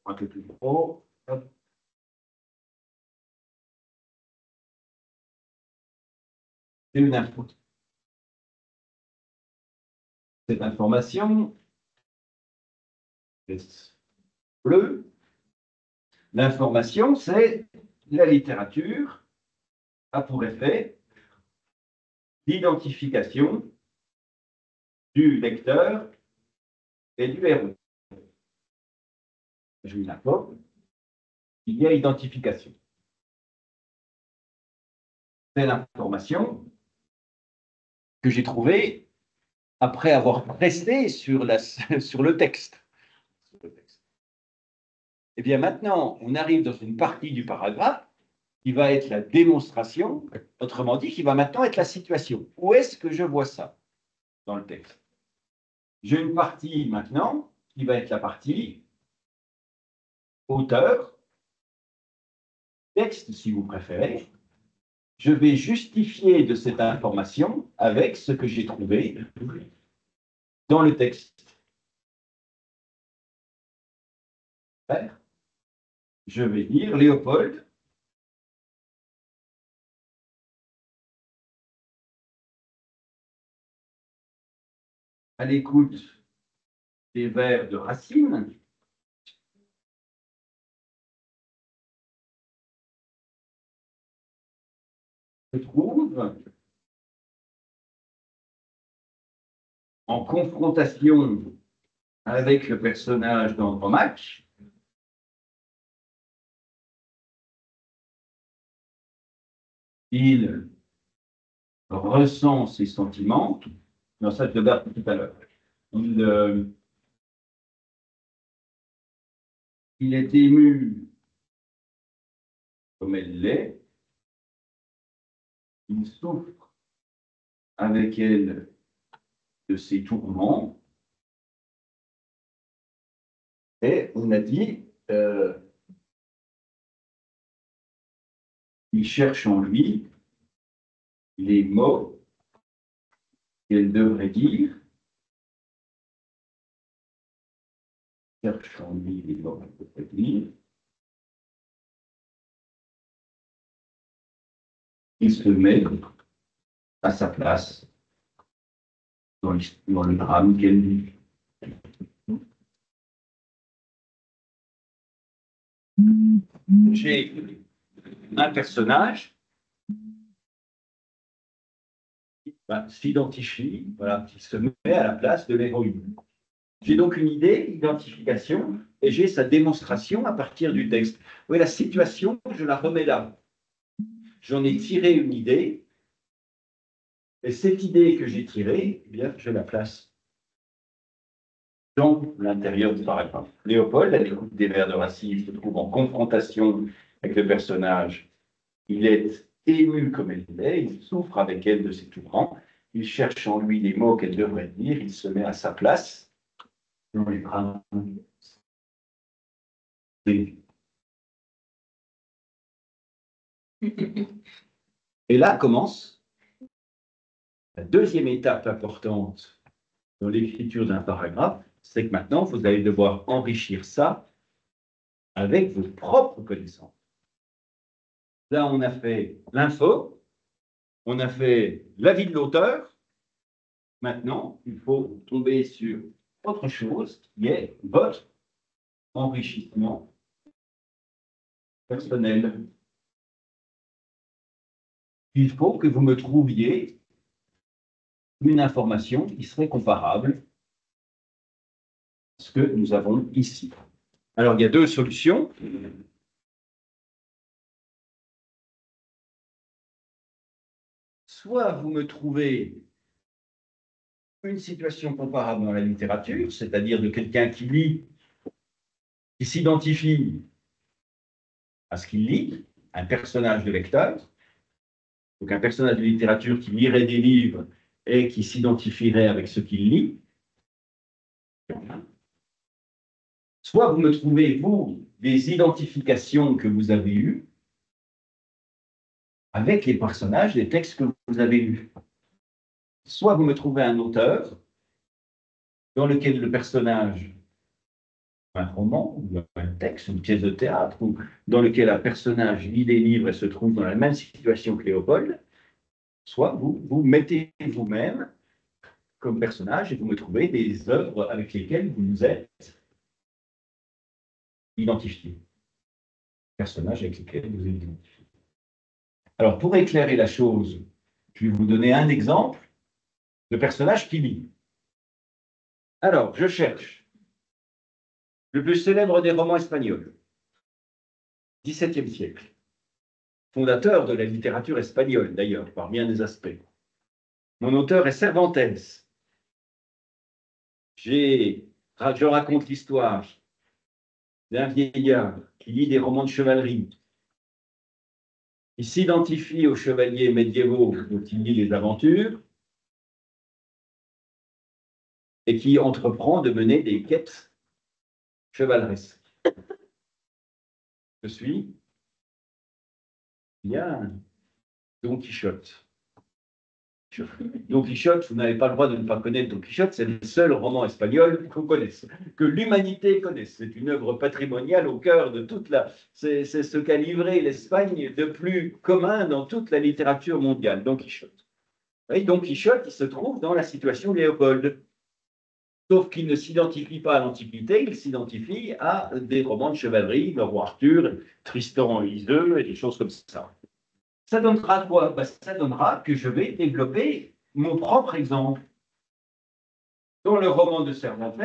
Un peu plus gros. Une info. Cette information est bleue. L'information, c'est la littérature a pour effet l'identification du lecteur et du héros. Je vous l'accorde, il y a identification. C'est l'information que j'ai trouvée après avoir resté sur le texte. Eh bien, maintenant, on arrive dans une partie du paragraphe qui va être la démonstration, autrement dit, qui va maintenant être la situation. Où est-ce que je vois ça dans le texte? J'ai une partie maintenant qui va être la partie auteur, texte si vous préférez. Je vais justifier de cette information avec ce que j'ai trouvé dans le texte. Je vais dire Léopold à l'écoute des vers de Racine se trouve en confrontation avec le personnage d'Andromaque. Il ressent ses sentiments. Non, ça, je le garde tout à l'heure. Il est ému comme elle l'est. Il souffre avec elle de ses tourments. Et on a dit, il cherche en lui les mots qu'elle devrait dire. Cherche en lui les mots qu'elle devrait dire. Il se met à sa place dans le drame qu'elle vit. J'ai un personnage qui s'identifie, voilà, qui se met à la place de l'héroïne. J'ai donc une idée, identification, et j'ai sa démonstration à partir du texte. Oui, la situation, je la remets là. J'en ai tiré une idée, et cette idée que j'ai tirée, eh bien, je la place dans l'intérieur du paragraphe. Léopold, à l'écoute des vers de Racine, se trouve en confrontation avec le personnage. Il est ému comme elle l'est, il souffre avec elle de ses tourments, il cherche en lui les mots qu'elle devrait dire, il se met à sa place dans les bras. Et là commence la deuxième étape importante dans l'écriture d'un paragraphe, c'est que maintenant, vous allez devoir enrichir ça avec vos propres connaissances. Là, on a fait l'info, on a fait l'avis de l'auteur. Maintenant, il faut tomber sur autre chose qui est votre enrichissement personnel. Il faut que vous me trouviez une information qui serait comparable à ce que nous avons ici. Alors, il y a deux solutions. Soit vous me trouvez une situation comparable dans la littérature, c'est-à-dire de quelqu'un qui lit, qui s'identifie à ce qu'il lit, un personnage de lecteur, donc un personnage de littérature qui lirait des livres et qui s'identifierait avec ce qu'il lit. Soit vous me trouvez, vous, des identifications que vous avez eues avec les personnages des textes que vous avez lus. Soit vous me trouvez un auteur dans lequel le personnage, un roman, ou un texte, une pièce de théâtre, ou dans lequel un personnage lit des livres et se trouve dans la même situation que Léopold, soit vous mettez vous-même comme personnage et vous me trouvez des œuvres avec lesquelles vous vous êtes identifié. Personnages avec lesquels vous êtes identifié. Alors, pour éclairer la chose, je vais vous donner un exemple de personnage qui lit. Alors, je cherche le plus célèbre des romans espagnols, XVIIe siècle, fondateur de la littérature espagnole, d'ailleurs, par bien des aspects. Mon auteur est Cervantes. Je raconte l'histoire d'un vieillard qui lit des romans de chevalerie, qui s'identifie aux chevaliers médiévaux dont il lit les aventures, et qui entreprend de mener des quêtes chevaleresques. Je suis bien Don Quichotte. Don Quichotte, vous n'avez pas le droit de ne pas connaître Don Quichotte, c'est le seul roman espagnol qu'on connaisse, que l'humanité connaisse. C'est une œuvre patrimoniale au cœur de toute la... C'est ce qu'a livré l'Espagne de plus commun dans toute la littérature mondiale, Don Quichotte. Et Don Quichotte, il se trouve dans la situation de Léopold. Sauf qu'il ne s'identifie pas à l'Antiquité, il s'identifie à des romans de chevalerie, le roi Arthur, Tristan et Iseult, et des choses comme ça. Ça donnera quoi? Ça donnera que je vais développer mon propre exemple. Dans le roman de Cervantes,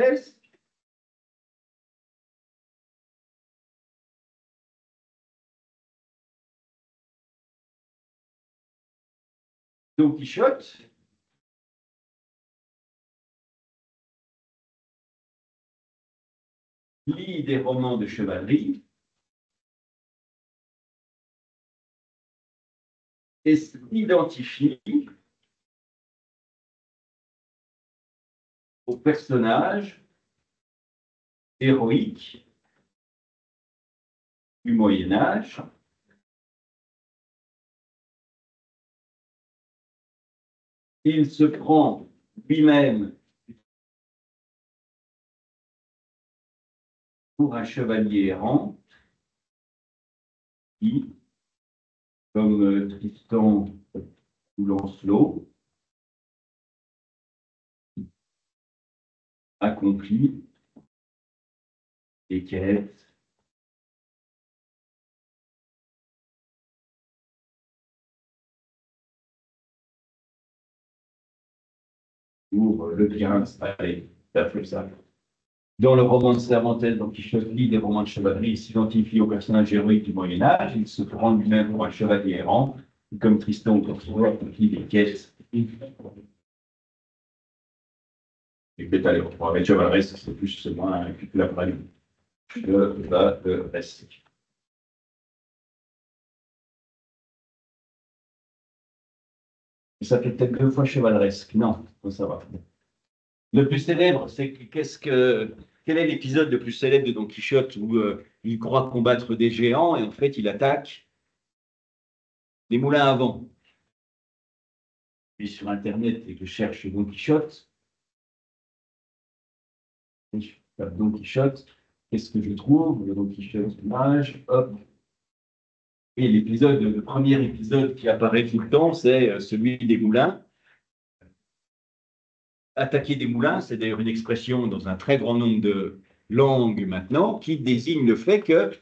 Don Quichotte lit des romans de chevalerie et s'identifie aux personnages héroïques du Moyen Âge il se prend lui-même pour un chevalier errant qui, comme Tristan ou Lancelot, accomplit des quêtes pour le bien. Allez, ça fait ça. Dans le roman de Cervantes, Don Quichotte lit des romans de chevalerie, il s'identifie au personnage héroïque du Moyen Âge, il se prend lui-même pour un chevalier errant, comme Tristan ou Lancelot accomplit des quêtes Et peut-être, allez, on pourra mettre chevaleresque, c'est plus moins la praline. Chevaleresque. Ça fait peut-être 2 fois chevaleresque. Non, ça va. Le plus célèbre, c'est quel est l'épisode le plus célèbre de Don Quichotte où il croit combattre des géants et en fait il attaque des moulins à vent. Je suis sur Internet et je cherche Don Quichotte. Je tape Don Quichotte. Qu'est-ce que je trouve? Le Don Quichotte, image, hop. Et l'épisode, le premier épisode qui apparaît tout le temps, c'est celui des moulins. Attaquer des moulins, c'est d'ailleurs une expression dans un très grand nombre de langues maintenant qui désigne le fait que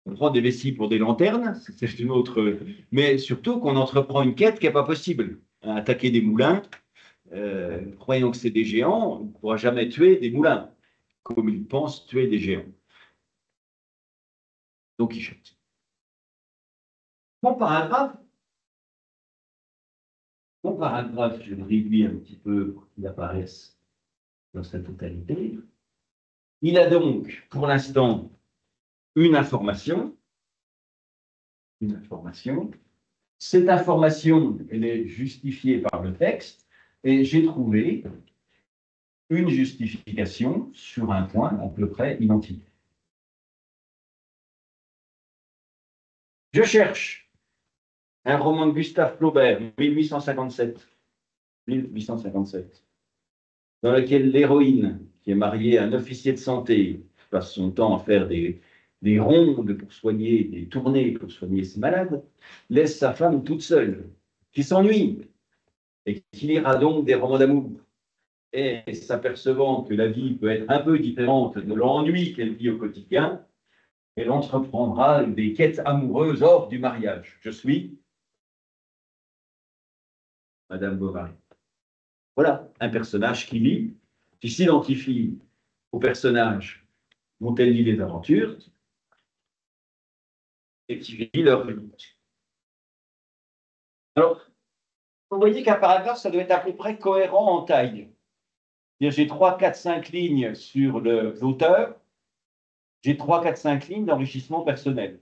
on prend des vessies pour des lanternes, c'est une autre, mais surtout qu'on entreprend une quête qui n'est pas possible. Attaquer des moulins, croyant que c'est des géants, on ne pourra jamais tuer des moulins, comme ils pensent tuer des géants. Don Quichotte. Mon paragraphe, je le réduis un petit peu pour qu'il apparaisse dans sa totalité. Il a donc, pour l'instant, une information. Cette information, elle est justifiée par le texte, et j'ai trouvé une justification sur un point à peu près identique. Je cherche un roman de Gustave Flaubert, 1857, dans lequel l'héroïne, qui est mariée à un officier de santé, passe son temps à faire des rondes pour soigner, des tournées pour soigner ses malades, laisse sa femme toute seule, qui s'ennuie, et qui lira donc des romans d'amour. Et s'apercevant que la vie peut être un peu différente de l'ennui qu'elle vit au quotidien, elle entreprendra des quêtes amoureuses hors du mariage. Je suis Madame Bovary. Voilà, un personnage qui lit, qui s'identifie au personnage dont elle lit les aventures et qui vit leur vie. Alors, vous voyez qu'un paragraphe, ça doit être à peu près cohérent en taille. J'ai 3, 4, 5 lignes sur l'auteur, j'ai 3, 4, 5 lignes d'enrichissement personnel.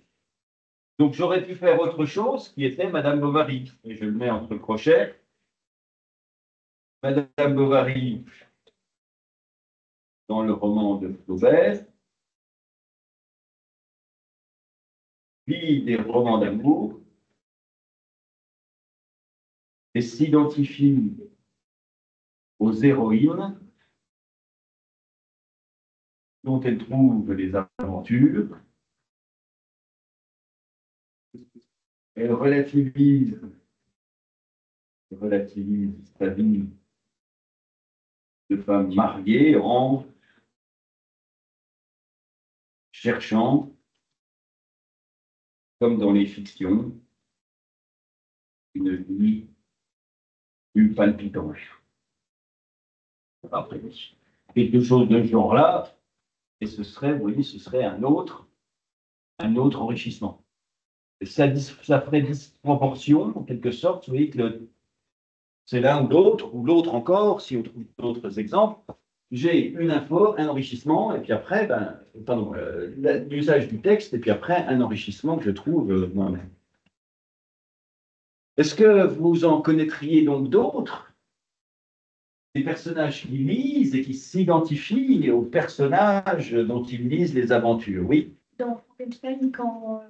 Donc, j'aurais pu faire autre chose qui était Madame Bovary. Et je le mets entre crochets. Madame Bovary, dans le roman de Flaubert, lit des romans d'amour et s'identifie aux héroïnes dont elle trouve les aventures. Elle relativise sa vie de femme mariée en cherchant, comme dans les fictions, une vie plus palpitante. Après, quelque chose de ce genre-là, et ce serait, vous voyez, ce serait un autre enrichissement. Ça ferait disproportion, en quelque sorte, vous voyez que c'est l'un ou l'autre encore, si on trouve d'autres exemples. J'ai une info, un enrichissement, et puis après, l'usage du texte, et puis après, un enrichissement que je trouve moi-même. Est-ce que vous en connaîtriez donc d'autres? Des personnages qui lisent et qui s'identifient aux personnages dont ils lisent les aventures, oui? Dans Frankenstein, quand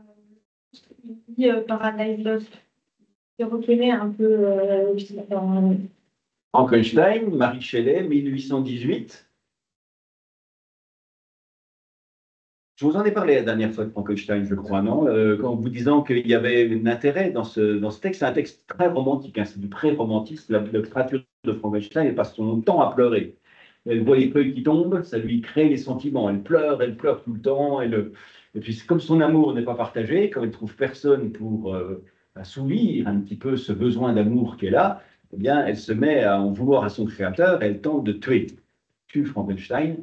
il dit Paradise Lost, je reconnais un peu dans... Frankenstein, Marie Shelley, 1818. Je vous en ai parlé la dernière fois de Frankenstein, je crois, non? En vous disant qu'il y avait un intérêt dans ce texte. C'est un texte très romantique, hein, c'est du pré-romantisme. La créature de Frankenstein, elle passe son temps à pleurer. Elle voit les feuilles qui tombent, ça lui crée les sentiments. Elle pleure tout le temps. Et puis, comme son amour n'est pas partagé, comme elle trouve personne pour assouvir un petit peu ce besoin d'amour qu'elle a, eh bien, elle se met à en vouloir à son créateur. Elle tente de tue Frankenstein,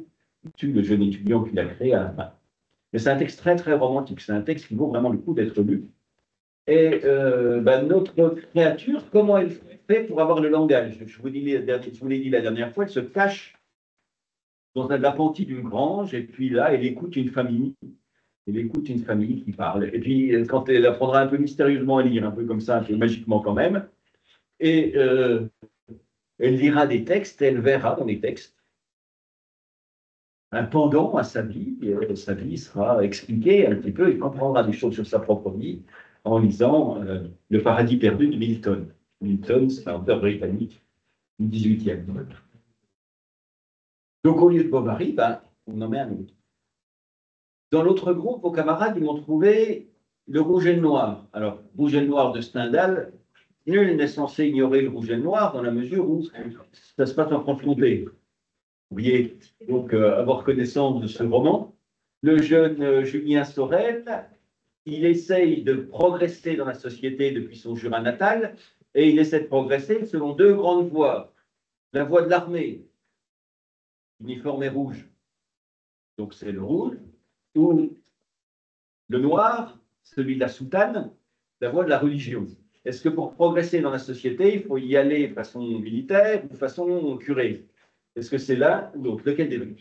tue le jeune étudiant qu'il a créé à la fin. Mais c'est un texte très, très romantique. C'est un texte qui vaut vraiment le coup d'être lu. Et notre créature, comment elle fait pour avoir le langage? Je vous l'ai dit la dernière fois, elle se cache dans l'appentis d'une grange, et puis là, elle écoute une famille. Elle écoute une famille qui parle. Et puis, quand elle apprendra un peu mystérieusement à lire, un peu comme ça, un peu magiquement quand même, et elle lira des textes, elle verra dans les textes un pendant à sa vie. Sa vie sera expliquée un petit peu, il comprendra des choses sur sa propre vie en lisant Le paradis perdu de Milton. Milton, c'est un auteur britannique du XVIIIe. Donc, au lieu de Bovary, ben, on en met un autre. Dans l'autre groupe, vos camarades, ils m'ont trouvé le rouge et le noir. Alors, rouge et le noir de Stendhal, nul n'est censé ignorer le rouge et le noir dans la mesure où ça se passe en Franche-Comté. Vous pourriez donc avoir connaissance de ce roman. Le jeune Julien Sorel, il essaye de progresser dans la société depuis son Jura natal, et il essaie de progresser selon deux grandes voies. La voie de l'armée, uniforme rouge, donc c'est le rouge, ou le noir, celui de la soutane, la voie de la religion. Est-ce que pour progresser dans la société, il faut y aller de façon militaire ou de façon curée? Est-ce que c'est l'un ou l'autre? Lequel des deux?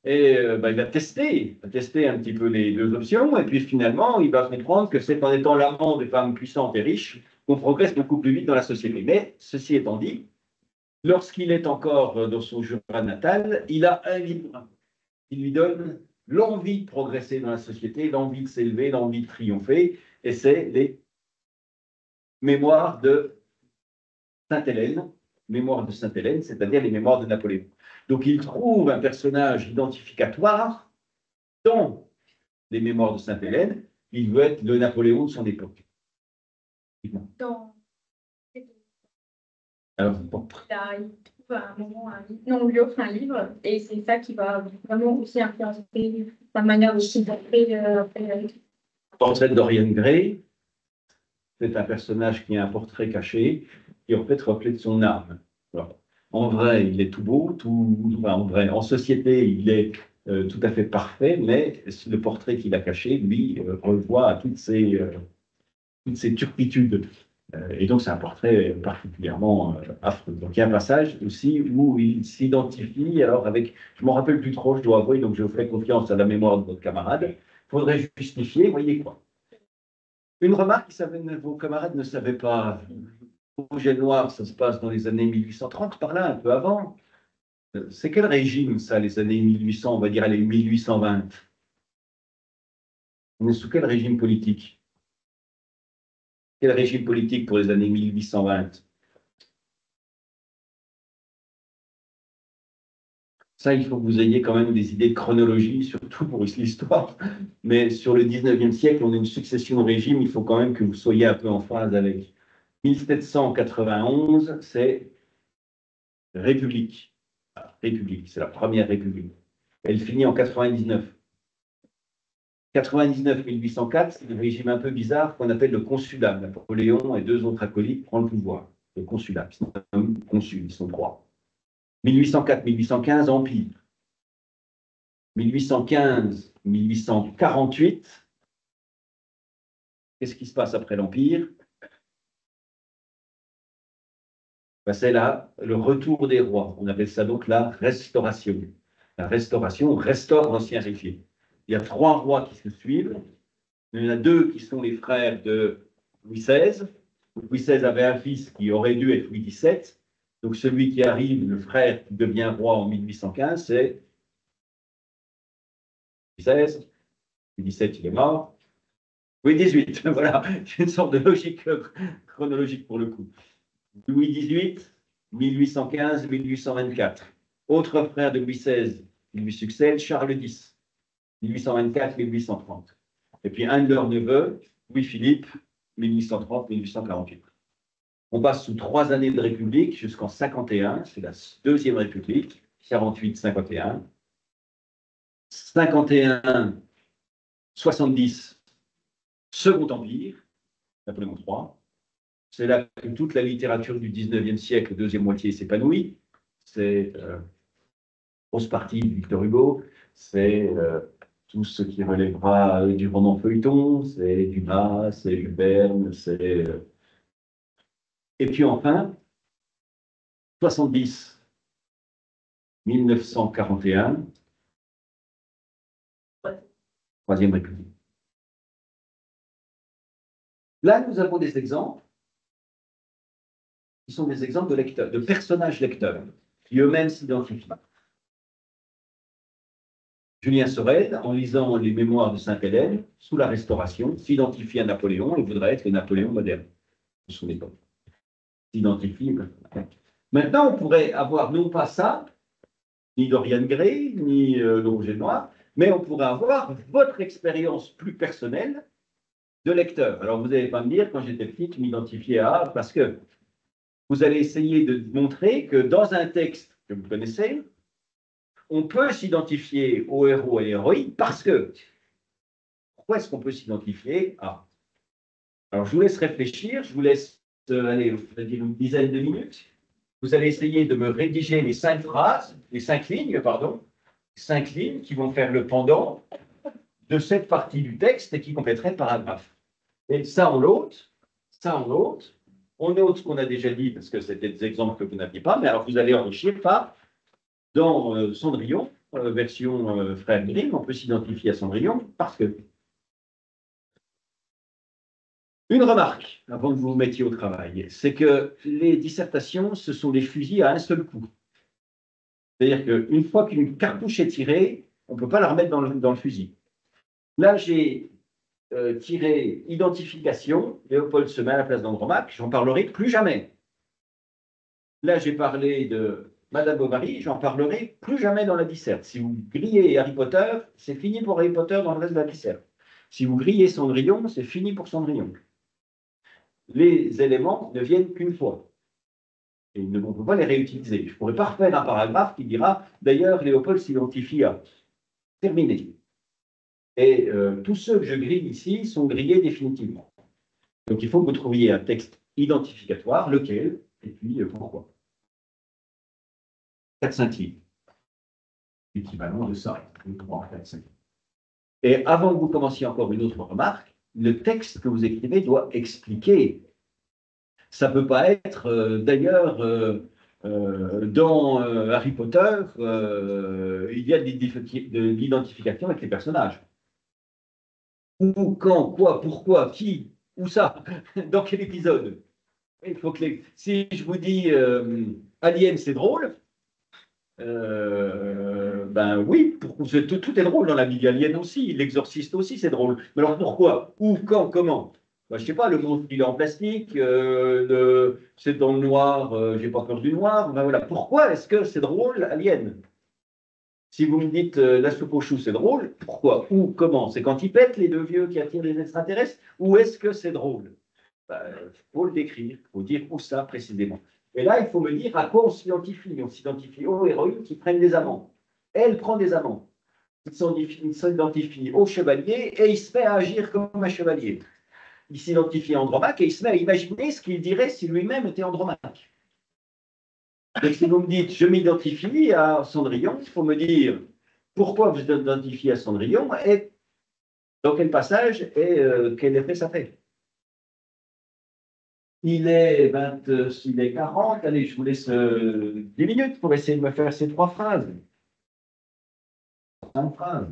Et il va tester un petit peu les deux options, et puis finalement, il va comprendre que c'est en étant l'amant des femmes puissantes et riches qu'on progresse beaucoup plus vite dans la société. Mais ceci étant dit, lorsqu'il est encore dans son Jura natal, il a un livre qui lui donne l'envie de progresser dans la société, l'envie de s'élever, l'envie de triompher, et c'est les Mémoires de Sainte-Hélène, c'est-à-dire les Mémoires de Napoléon. Donc il trouve un personnage identificatoire dans les Mémoires de Sainte-Hélène, il veut être le Napoléon de son époque. Dans... Alors, bon. Il trouve à un moment on lui offre un livre et c'est ça qui va vraiment aussi influencer sa manière de s'identifier après. Portrait de Dorian Gray, c'est un personnage qui a un portrait caché, qui en fait reflète son âme. Alors, en vrai, il est tout beau, en vrai, en société, il est tout à fait parfait, mais le portrait qu'il a caché, lui, revoit toutes ces turpitudes. Et donc, c'est un portrait particulièrement affreux. Donc, il y a un passage aussi où il s'identifie, alors avec, je ne m'en rappelle plus trop, je dois avouer, donc je ferai confiance à la mémoire de votre camarade. Il faudrait justifier, voyez quoi. Une remarque que vos camarades ne savaient pas. Rouge et noir, ça se passe dans les années 1830, par là, un peu avant. C'est quel régime, ça, les années 1800, on va dire, les 1820? On est sous quel régime politique? Quel régime politique pour les années 1820? Ça, il faut que vous ayez quand même des idées de chronologie, surtout pour l'histoire. Mais sur le 19e siècle, on a une succession de régimes, il faut quand même que vous soyez un peu en phase avec. 1791, c'est République. République, c'est la première République. Elle finit en 99. 99-1804, c'est un régime un peu bizarre qu'on appelle le consulat. Napoléon et deux autres acolytes prennent le pouvoir. Le consulat, ils sont consuls, ils sont trois. 1804-1815, Empire. 1815-1848, qu'est-ce qui se passe après l'Empire? Ben, c'est là le retour des rois. On appelle ça donc la Restauration. La Restauration, on restaure l'Ancien Régime. Il y a trois rois qui se suivent. Il y en a deux qui sont les frères de Louis XVI. Louis XVI avait un fils qui aurait dû être Louis XVII. Donc celui qui arrive, le frère qui devient roi en 1815, c'est Louis XVI. Louis XVII, il est mort. Louis XVIII, voilà. C'est une sorte de logique chronologique pour le coup. Louis XVIII, 1815-1824. Autre frère de Louis XVI, qui lui succède, Charles X, 1824-1830. Et puis un de leurs neveux, Louis-Philippe, 1830-1848. On passe sous 3 années de République jusqu'en 51, c'est la deuxième République, 48-51. 51, 70, Second Empire, Napoléon III. C'est là que toute la littérature du 19e siècle, deuxième moitié, s'épanouit. C'est grosse partie de Victor Hugo, c'est tout ce qui relèvera du roman feuilleton, c'est Dumas, c'est Jules Verne, c'est... Et puis enfin, 70, 1941, Troisième République. Là, nous avons des exemples qui sont des exemples de lecteurs, de personnages lecteurs, qui eux-mêmes s'identifient. Julien Sorel, en lisant les mémoires de Sainte-Hélène, sous la Restauration, s'identifie à Napoléon et voudrait être le Napoléon moderne de son époque. S'identifie. Maintenant, on pourrait avoir non pas ça, ni Dorian Gray, ni l'Objet Noir, mais on pourrait avoir votre expérience plus personnelle de lecteur. Alors, vous n'allez pas me dire, quand j'étais petit, je m'identifiais à... Parce que vous allez essayer de montrer que dans un texte que vous connaissez, on peut s'identifier aux héros et héroïnes parce que... Pourquoi est-ce qu'on peut s'identifier à... Alors, je vous laisse réfléchir, je vous laisse, allez, je vais dire une dizaine de minutes. Vous allez essayer de me rédiger les 5 phrases, les 5 lignes, pardon, 5 lignes qui vont faire le pendant de cette partie du texte et qui compléterait le paragraphe. Et ça, on l'ôte, on note ce qu'on a déjà dit, parce que c'était des exemples que vous n'aviez pas, mais alors vous allez enrichir par, dans Cendrillon, version Frère Grimm, on peut s'identifier à Cendrillon, parce que... Une remarque, avant que vous vous mettiez au travail, c'est que les dissertations, ce sont des fusils à un seul coup. C'est-à-dire qu'une fois qu'une cartouche est tirée, on ne peut pas la remettre dans le fusil. Là, j'ai tiré identification, Léopold se met à la place d'Andromaque, j'en parlerai plus jamais. Là, j'ai parlé de Madame Bovary, j'en parlerai plus jamais dans la disserte. Si vous grillez Harry Potter, c'est fini pour Harry Potter dans le reste de la disserte. Si vous grillez Cendrillon, c'est fini pour Cendrillon. Les éléments ne viennent qu'une fois. Et on ne peut pas les réutiliser. Je ne pourrais pas refaire un paragraphe qui dira « D'ailleurs, Léopold s'identifie à... » Terminé. Et tous ceux que je grille ici sont grillés définitivement. Donc il faut que vous trouviez un texte identificatoire, lequel, et puis pourquoi. 4-5 lignes. L'équivalent de ça. Et avant que vous commenciez encore une autre remarque, le texte que vous écrivez doit expliquer. Ça ne peut pas être, d'ailleurs, dans Harry Potter, il y a de l'identification avec les personnages. Où, quand, quoi, pourquoi, qui, où ça, dans quel épisode. Il faut que si je vous dis Alien, c'est drôle, ben oui, tout est drôle dans la vie. Alien aussi, l'exorciste aussi, c'est drôle. Mais alors pourquoi? Où, quand, comment? Ben, je ne sais pas, le monde il est en plastique, c'est dans le noir, j'ai pas peur du noir. Ben voilà, pourquoi est-ce que c'est drôle, Alien? Si vous me dites la soupe aux choux, c'est drôle, pourquoi? Où, comment? C'est quand ils pètent les deux vieux qui attirent les extraterrestres? Ou est-ce que c'est drôle? Il faut le décrire, il faut dire où ça précisément. Et là, il faut me dire à quoi on s'identifie. On s'identifie aux héroïnes qui prennent des amants. Elle prend des amants. Il s'identifie au chevalier et il se met à agir comme un chevalier. Il s'identifie à Andromaque et il se met à imaginer ce qu'il dirait si lui-même était Andromaque. Donc, si vous me dites, je m'identifie à Cendrillon, il faut me dire pourquoi vous identifiez à Cendrillon et dans quel passage et quel effet ça fait. Il est 40, allez, je vous laisse 10 minutes pour essayer de me faire ces 3 phrases. 5 phrases.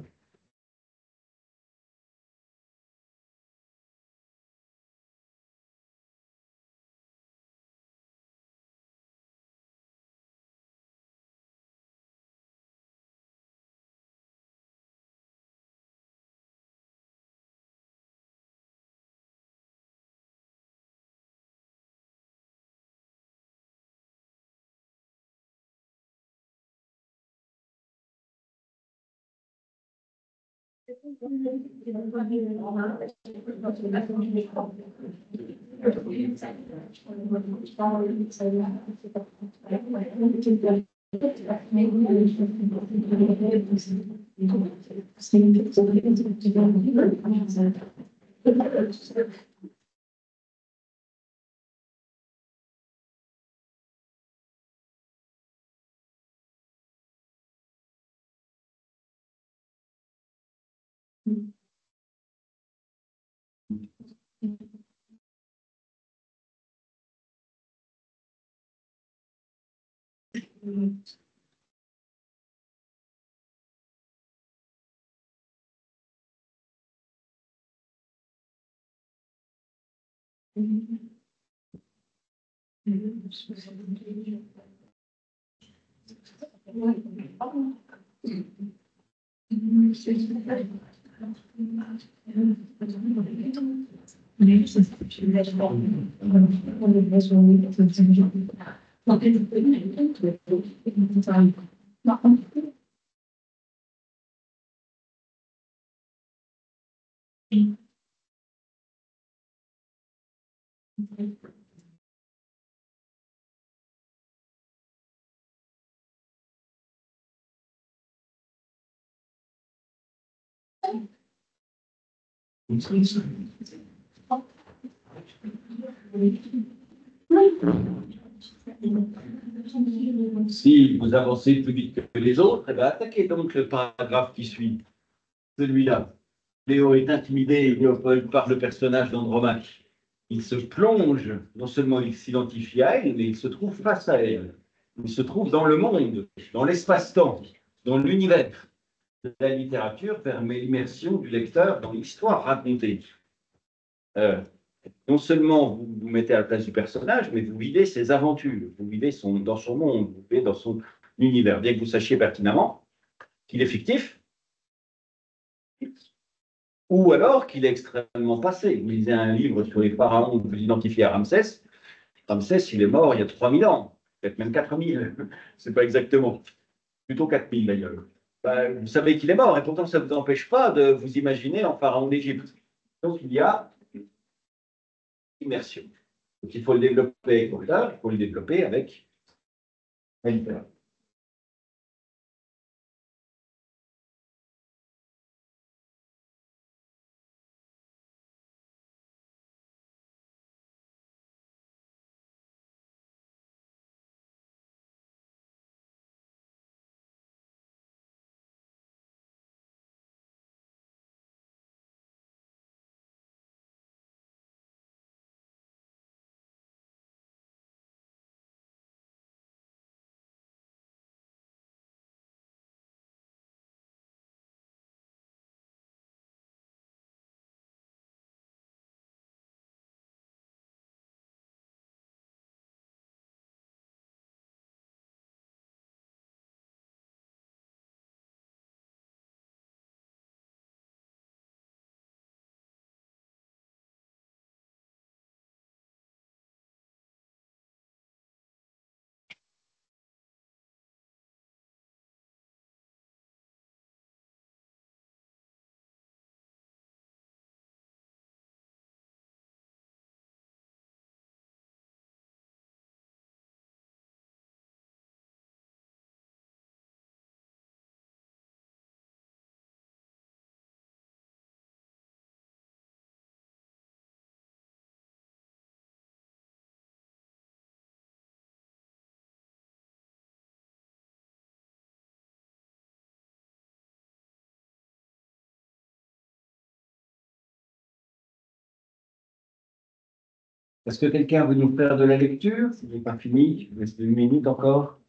Si vous avancez plus vite que les autres, eh ben, attaquez donc le paragraphe qui suit, celui-là. Léo est intimidé, Léopold, par le personnage d'Andromaque. Il se plonge, non seulement il s'identifie à elle, mais il se trouve face à elle. Il se trouve dans le monde, dans l'espace-temps, dans l'univers. La littérature permet l'immersion du lecteur dans l'histoire racontée. Euh, non seulement vous vous mettez à la place du personnage, mais vous vivez ses aventures, vous vivez dans son monde, vous vivez dans son univers, bien que vous sachiez pertinemment qu'il est fictif, ou alors qu'il est extrêmement passé. Vous lisez un livre sur les pharaons, vous identifiez à Ramsès. Ramsès, il est mort il y a 3000 ans, peut-être même 4000, c'est pas exactement, plutôt 4000 d'ailleurs. Ben, vous savez qu'il est mort, et pourtant ça ne vous empêche pas de vous imaginer en pharaon d'Égypte. Donc il y a immersion. Donc il faut le développer avec l'auteur, il faut le développer avec la littérature. Est-ce que quelqu'un veut nous faire de la lecture? Ce n'est pas fini, il reste 1 minute encore.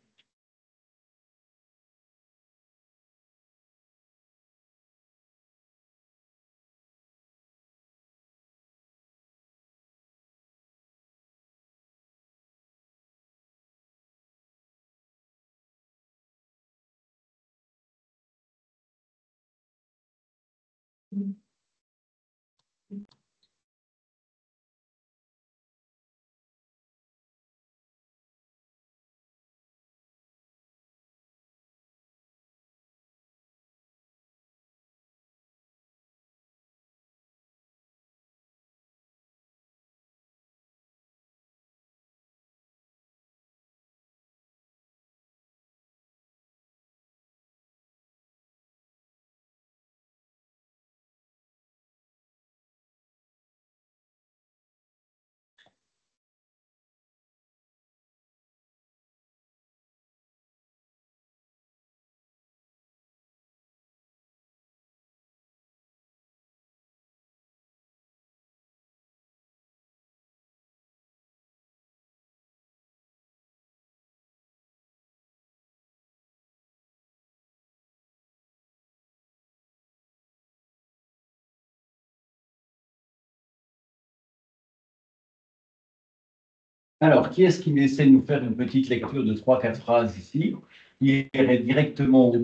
Alors, qui est-ce qui essaie de nous faire une petite lecture de 3-4 phrases ici, qui irait directement au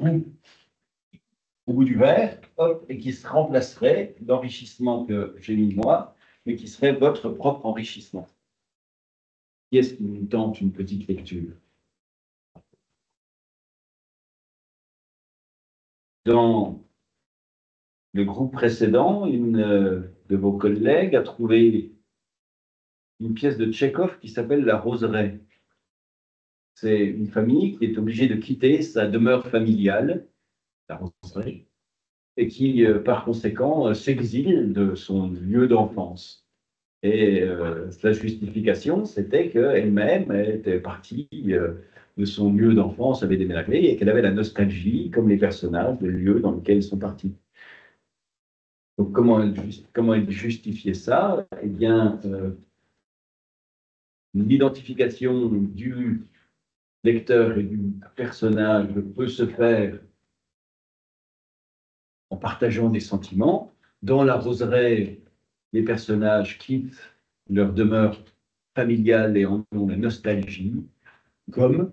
bout du verre, hop, et qui se remplacerait l'enrichissement que j'ai mis moi, mais qui serait votre propre enrichissement. Qui est-ce qui nous tente une petite lecture? Dans le groupe précédent, une de vos collègues a trouvé une pièce de Tchekhov qui s'appelle La Roseraie. C'est une famille qui est obligée de quitter sa demeure familiale, la Roseraie, et qui, par conséquent, s'exile de son lieu d'enfance. Et sa justification, c'était qu'elle-même était partie de son lieu d'enfance, avait déménagé, et qu'elle avait la nostalgie, comme les personnages, des lieux dans lesquels ils sont partis. Donc, comment elle justifiait ça? Eh bien, l'identification du lecteur et du personnage peut se faire en partageant des sentiments. Dans la roseraie, les personnages quittent leur demeure familiale et en ont la nostalgie, comme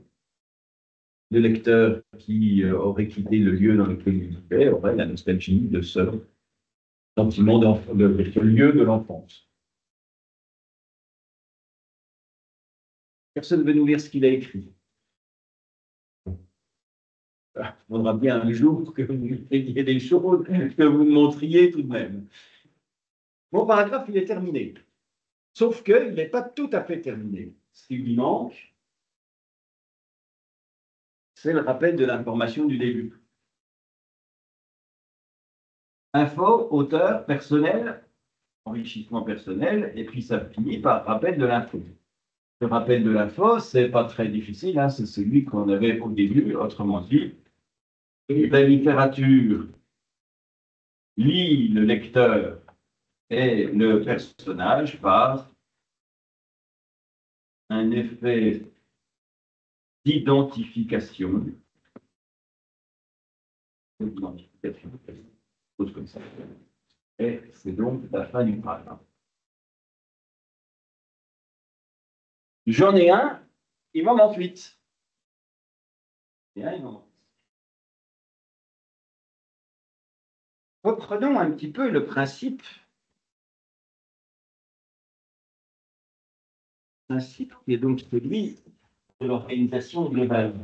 le lecteur qui aurait quitté le lieu dans lequel il vivait aurait la nostalgie de ce sentiment de ce lieu de l'enfance. Personne ne veut nous lire ce qu'il a écrit. Il faudra bien un jour que vous écriviez des choses, que vous me montriez tout de même. Mon paragraphe, il est terminé. Sauf qu'il n'est pas tout à fait terminé. Ce qui lui manque, c'est le rappel de l'information du début. Info, auteur, personnel, enrichissement personnel, et puis ça finit par rappel de l'info. Le rappel de l'info, c'est pas très difficile, hein, c'est celui qu'on avait au début, autrement dit. La littérature lie le lecteur et le personnage par un effet d'identification, chose comme ça. Et c'est donc la fin du paragraphe. J'en ai un, il m'en manque 8. Reprenons un petit peu le principe qui est donc celui de l'organisation globale.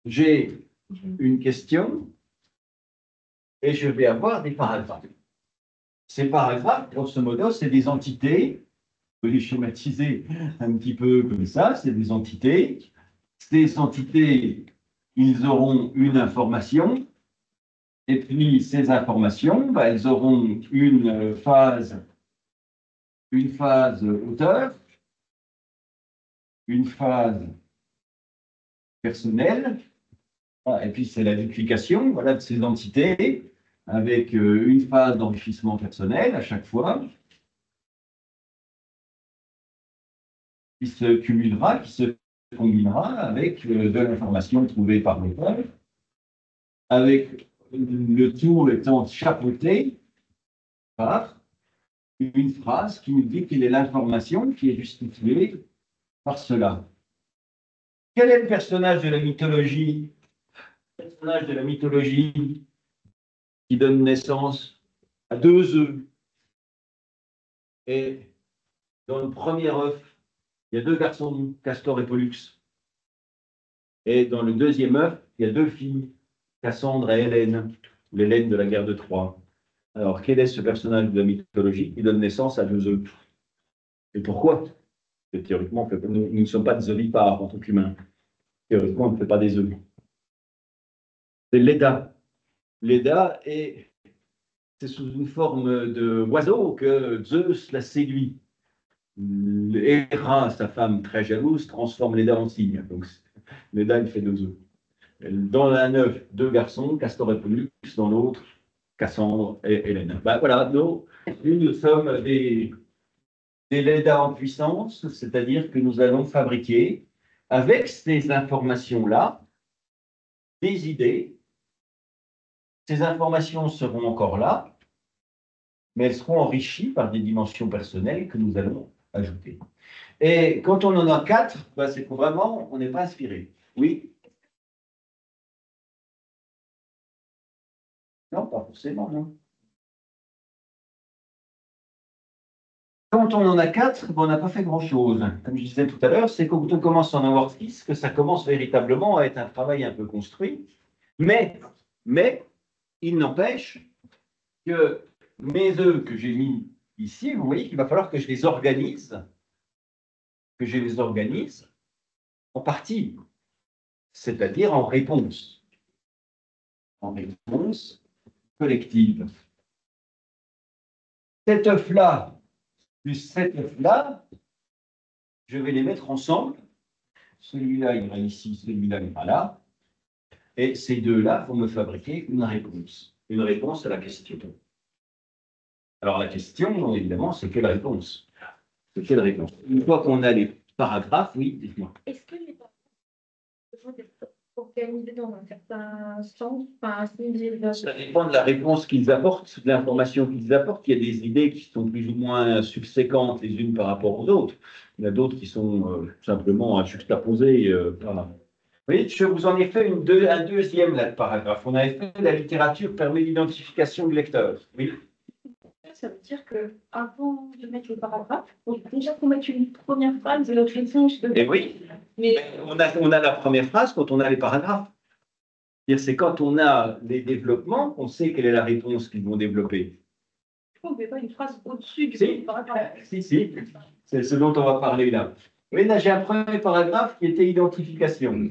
J'ai une question et je vais avoir des paragraphes. Ces paragraphes, grosso modo, c'est des entités. On peut les schématiser un petit peu comme ça, c'est des entités. Ces entités, ils auront une information, et puis ces informations, elles auront une phase auteur, une phase personnelle, et puis c'est la duplication, voilà, de ces entités, avec une phase d'enrichissement personnel à chaque fois, qui se cumulera, qui se combinera avec de l'information trouvée par l'auteur, avec le tout étant chapeauté par une phrase qui nous dit quelle est l'information qui est justifiée par cela. Quel est le personnage de la mythologie? Le personnage de la mythologie qui donne naissance à 2 œufs. Et dans le premier œuf, il y a 2 garçons, Castor et Pollux. Et dans le deuxième œuf, il y a 2 filles, Cassandre et Hélène, l'Hélène de la guerre de Troie. Alors, quel est ce personnage de la mythologie qui donne naissance à 2 œufs? Et pourquoi? Parce que théoriquement, nous ne sommes pas des ovipares en tant qu'humains. Théoriquement, on ne fait pas des œufs. C'est Leda. Leda, c'est sous une forme d'oiseau que Zeus la séduit. Héra, sa femme très jalouse, transforme Leda en cygne. Donc, Leda, il fait 2 œufs. Dans un œuf, 2 garçons, Castor et Pollux, dans l'autre, Cassandre et Hélène. Ben, voilà, nous sommes des Leda en puissance, c'est-à-dire que nous allons fabriquer, avec ces informations-là, des idées. Ces informations seront encore là, mais elles seront enrichies par des dimensions personnelles que nous allons ajouter. Et quand on en a 4, ben, c'est que vraiment, on n'est pas inspiré. Oui? Non, pas forcément, non. Quand on en a 4, ben, on n'a pas fait grand-chose. Comme je disais tout à l'heure, c'est quand on commence à en avoir 6 que ça commence véritablement à être un travail un peu construit. Mais il n'empêche que mes œufs que j'ai mis ici, vous voyez qu'il va falloir que je les organise, en partie, c'est-à-dire en réponse collective. Cet œuf-là, plus cet œuf-là, je vais les mettre ensemble. Celui-là ira ici, celui-là ira là. Et ces deux-là vont me fabriquer une réponse à la question. Alors la question, évidemment, c'est quelle réponse? C'est quelle réponse? Une fois qu'on a les paragraphes, oui, dites-moi. Est-ce que les paragraphes ont besoin d'être organisés dans un certain sens, enfin, Ça dépend de la réponse qu'ils apportent, de l'information qu'ils apportent. Il y a des idées qui sont plus ou moins subséquentes les unes par rapport aux autres. Il y en a d'autres qui sont simplement juxtaposées. Voilà. Vous voyez, je vous en ai fait un deuxième là, de paragraphe. On avait fait la littérature permet l'identification du lecteur. Oui. ça veut dire que avant de mettre le paragraphe, donc déjà qu'on mette une première phrase de notre réponse. Et oui, mais on a la première phrase quand on a les paragraphes. C'est quand on a les développements qu'on sait quelle est la réponse qu'ils vont développer. On ne met pas une phrase au-dessus du paragraphe. Si, c'est ce dont on va parler là. Oui, là j'ai un premier paragraphe qui était identification.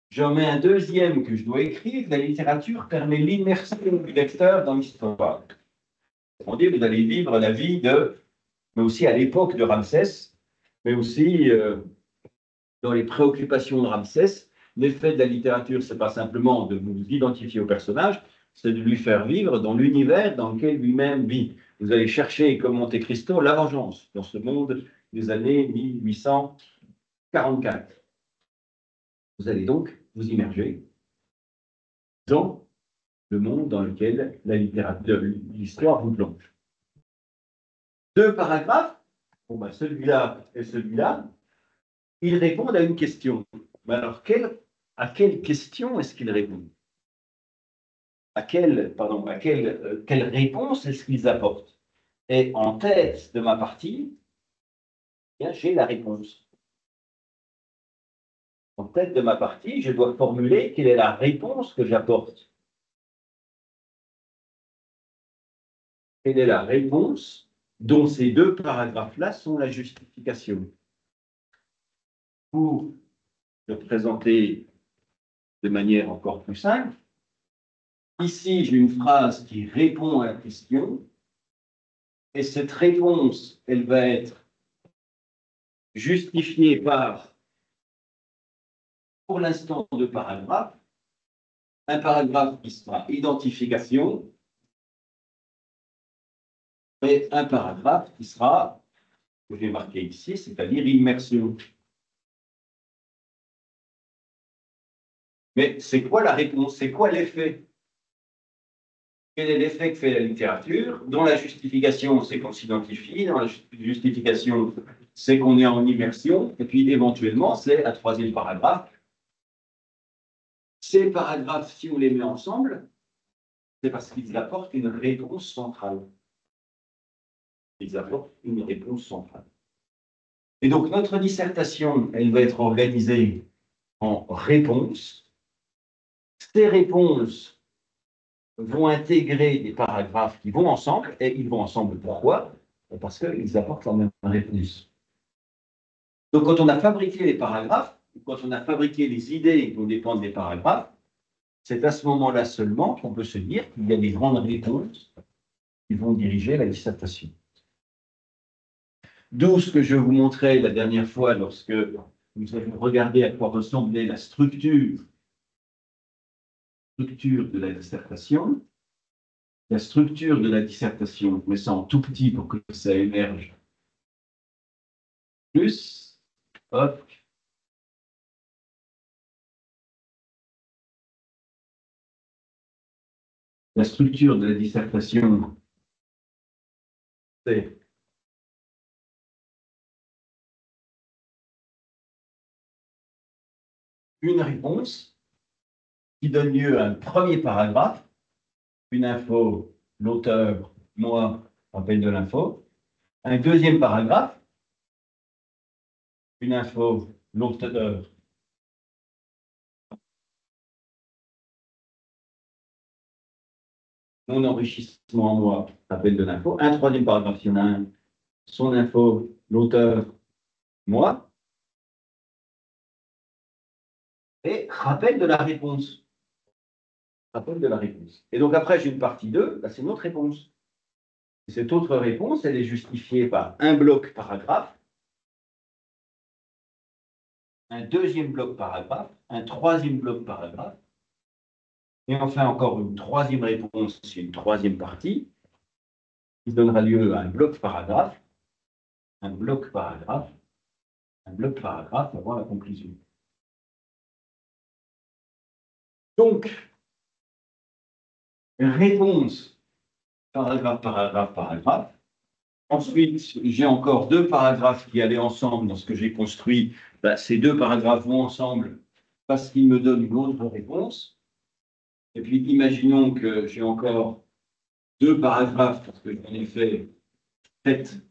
J'en mets un deuxième que je dois écrire. La littérature permet l'immersion du lecteur dans l'histoire. On dit, vous allez vivre la vie mais aussi à l'époque de Ramsès, mais aussi dans les préoccupations de Ramsès. L'effet de la littérature, ce n'est pas simplement de vous identifier au personnage, c'est de lui faire vivre dans l'univers dans lequel lui-même vit. Vous allez chercher, comme Monte Cristo, la vengeance dans ce monde des années 1844. Vous allez donc vous immerger dans le monde dans lequel la littérature, l'histoire vous plonge. Deux paragraphes, bon ben celui-là et celui-là, ils répondent à une question. Mais alors, à quelle question est-ce qu'ils répondent? Quelle réponse est-ce qu'ils apportent? Et en tête de ma partie, j'ai la réponse. En tête de ma partie, je dois formuler quelle est la réponse que j'apporte. Quelle est la réponse dont ces deux paragraphes-là sont la justification? Pour le présenter de manière encore plus simple, ici j'ai une phrase qui répond à la question, et cette réponse, elle va être justifiée par, pour l'instant, deux paragraphes. Un paragraphe qui sera identification, et un paragraphe qui sera, que j'ai marqué ici, c'est-à-dire immersion. Mais c'est quoi la réponse? C'est quoi l'effet? Quel est l'effet que fait la littérature? Dans la justification, c'est qu'on s'identifie. Dans la justification, c'est qu'on est en immersion. Et puis, éventuellement, c'est un troisième paragraphe. Ces paragraphes, si on les met ensemble, c'est parce qu'ils apportent une réponse centrale. Ils apportent une réponse centrale. Et donc, notre dissertation, elle va être organisée en réponses. Ces réponses vont intégrer des paragraphes qui vont ensemble. Et ils vont ensemble pourquoi? Parce qu'ils apportent la même réponse. Donc, quand on a fabriqué les paragraphes, quand on a fabriqué les idées dont dépendent les paragraphes, c'est à ce moment-là seulement qu'on peut se dire qu'il y a des grandes réponses qui vont diriger la dissertation. D'où ce que je vous montrais la dernière fois lorsque nous avons regardé à quoi ressemblait la structure de la dissertation. La structure de la dissertation, je mets ça en tout petit pour que ça émerge plus. Hop. La structure de la dissertation c'est une réponse qui donne lieu à un premier paragraphe, une info, l'auteur, moi, rappel de l'info. Un deuxième paragraphe, une info, l'auteur, mon enrichissement en moi, rappel de l'info. Un troisième paragraphe, il y en a un, son info, l'auteur, moi. Et rappel de la réponse. Rappel de la réponse. Et donc après, j'ai une partie 2, c'est notre réponse. Et cette autre réponse, elle est justifiée par un bloc paragraphe, un deuxième bloc paragraphe, un troisième bloc paragraphe, et enfin encore une troisième réponse, une troisième partie, qui donnera lieu à un bloc paragraphe, un bloc paragraphe, un bloc paragraphe avant la conclusion. Donc, réponse, paragraphe, paragraphe, paragraphe. Ensuite, j'ai encore deux paragraphes qui allaient ensemble dans ce que j'ai construit. Ces deux paragraphes vont ensemble parce qu'ils me donnent une autre réponse. Et puis, imaginons que j'ai encore deux paragraphes, parce que j'en ai fait 7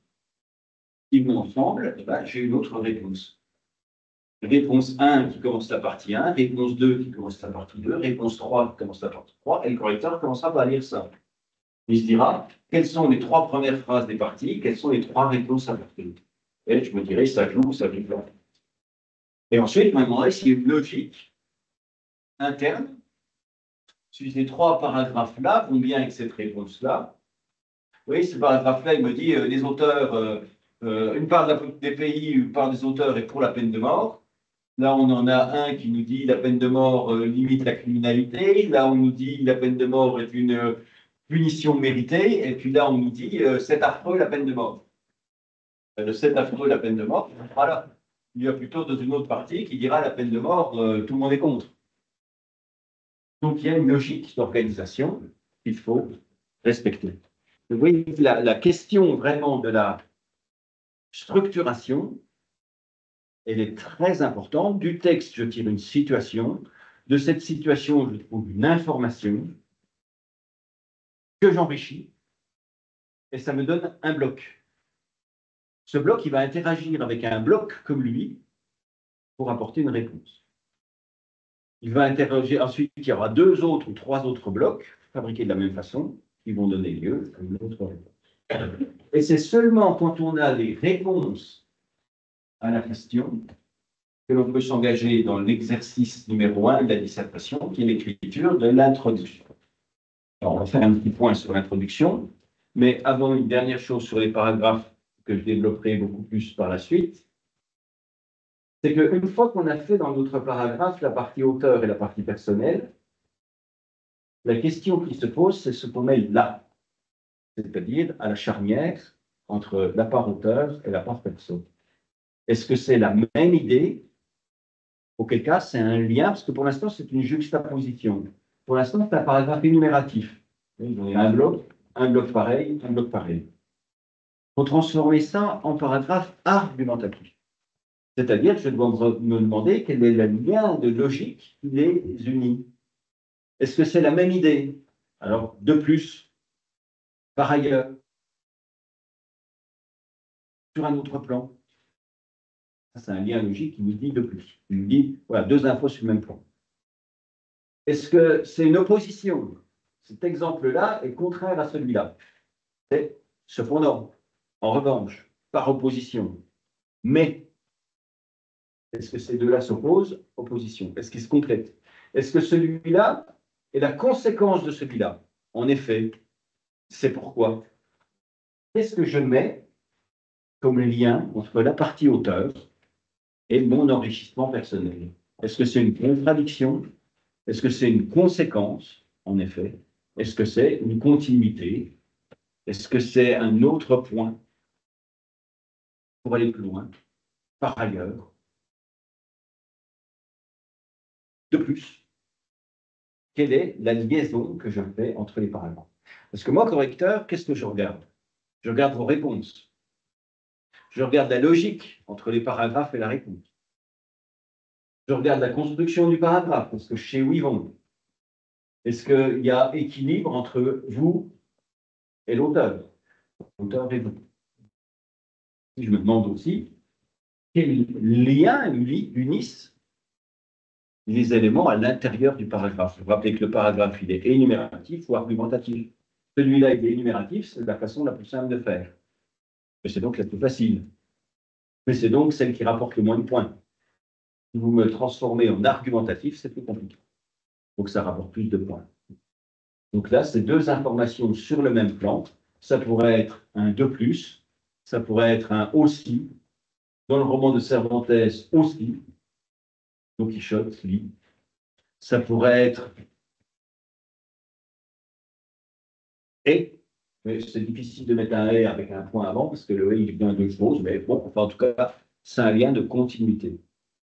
qui vont ensemble, et j'ai une autre réponse. Réponse 1 qui commence la partie 1, réponse 2 qui commence la partie 2, réponse 3 qui commence la partie 3, et le correcteur commencera par lire ça. Il se dira, quelles sont les 3 premières phrases des parties, quelles sont les 3 réponses apportées. Et je me dirai, ça joue ou ça joue pas. Et ensuite, je me demanderai s'il y a une logique interne, si ces 3 paragraphes-là vont bien avec cette réponse-là. Oui, ce paragraphe-là, il me dit, les auteurs, une part des pays, une part des auteurs est pour la peine de mort. Là, on en a un qui nous dit la peine de mort limite la criminalité. Là, on nous dit la peine de mort est une punition méritée. Et puis là, on nous dit c'est affreux la peine de mort. Le c'est affreux la peine de mort, voilà. Il y a plutôt dans une autre partie qui dira la peine de mort, tout le monde est contre. Donc, il y a une logique d'organisation qu'il faut respecter. Vous voyez, la question vraiment de la structuration, elle est très importante. Du texte, je tire une situation. De cette situation, je trouve une information que j'enrichis et ça me donne un bloc. Ce bloc, il va interagir avec un bloc comme lui pour apporter une réponse. Il va interroger, ensuite, il y aura 2 autres ou 3 autres blocs fabriqués de la même façon qui vont donner lieu à une autre réponse. Et c'est seulement quand on a les réponses à la question que l'on peut s'engager dans l'exercice numéro 1 de la dissertation, qui est l'écriture de l'introduction. Alors, on va faire un petit point sur l'introduction, mais avant, une dernière chose sur les paragraphes que je développerai beaucoup plus par la suite, c'est qu'une fois qu'on a fait dans notre paragraphe la partie auteur et la partie personnelle, la question qui se pose, c'est ce qu'on met là, c'est-à-dire à la charnière entre la part auteur et la part perso. Est-ce que c'est la même idée? Auquel cas, c'est un lien, parce que pour l'instant, c'est une juxtaposition. Pour l'instant, c'est un paragraphe énumératif. Il y a un bloc pareil, un bloc pareil. Il faut transformer ça en paragraphe argumentatif. C'est-à-dire que je dois me demander quel est le lien de logique qui les unit. Est-ce que c'est la même idée? Alors, de plus, par ailleurs, sur un autre plan. C'est un lien logique qui nous dit de plus. Il nous dit, voilà, 2 infos sur le même plan. Est-ce que c'est une opposition? Cet exemple-là est contraire à celui-là. Cependant, en revanche, par opposition, mais est-ce que ces deux-là s'opposent? Opposition. Est-ce qu'ils se complètent? Est-ce que celui-là est la conséquence de celui-là? En effet, c'est pourquoi. Qu'est-ce que je mets comme lien entre la partie auteur et mon enrichissement personnel? Est-ce que c'est une contradiction? Est-ce que c'est une conséquence? En effet. Est-ce que c'est une continuité? Est-ce que c'est un autre point pour aller plus loin? Par ailleurs, de plus, quelle est la liaison que je fais entre les paragraphes? Parce que moi, correcteur, qu'est-ce que je regarde? Je regarde vos réponses. Je regarde la logique entre les paragraphes et la réponse. Je regarde la construction du paragraphe, parce que je sais où ils vont. Est-ce qu'il y a équilibre entre vous et l'auteur? L'auteur et vous. Je me demande aussi quels liens unissent les éléments à l'intérieur du paragraphe. Vous vous rappelez que le paragraphe, il est énumératif ou argumentatif. Celui-là, il est énumératif, c'est la façon la plus simple de faire. Mais c'est donc la plus facile. Mais c'est donc celle qui rapporte le moins de points. Si vous me transformez en argumentatif, c'est plus compliqué. Donc ça rapporte plus de points. Donc là, c'est deux informations sur le même plan. Ça pourrait être un de plus, ça pourrait être un aussi. Dans le roman de Cervantes, aussi. Don Quichotte, lit. Ça pourrait être et. Mais c'est difficile de mettre un et avec un point avant parce que le et il vient de choses. Mais bon, enfin, en tout cas, c'est un lien de continuité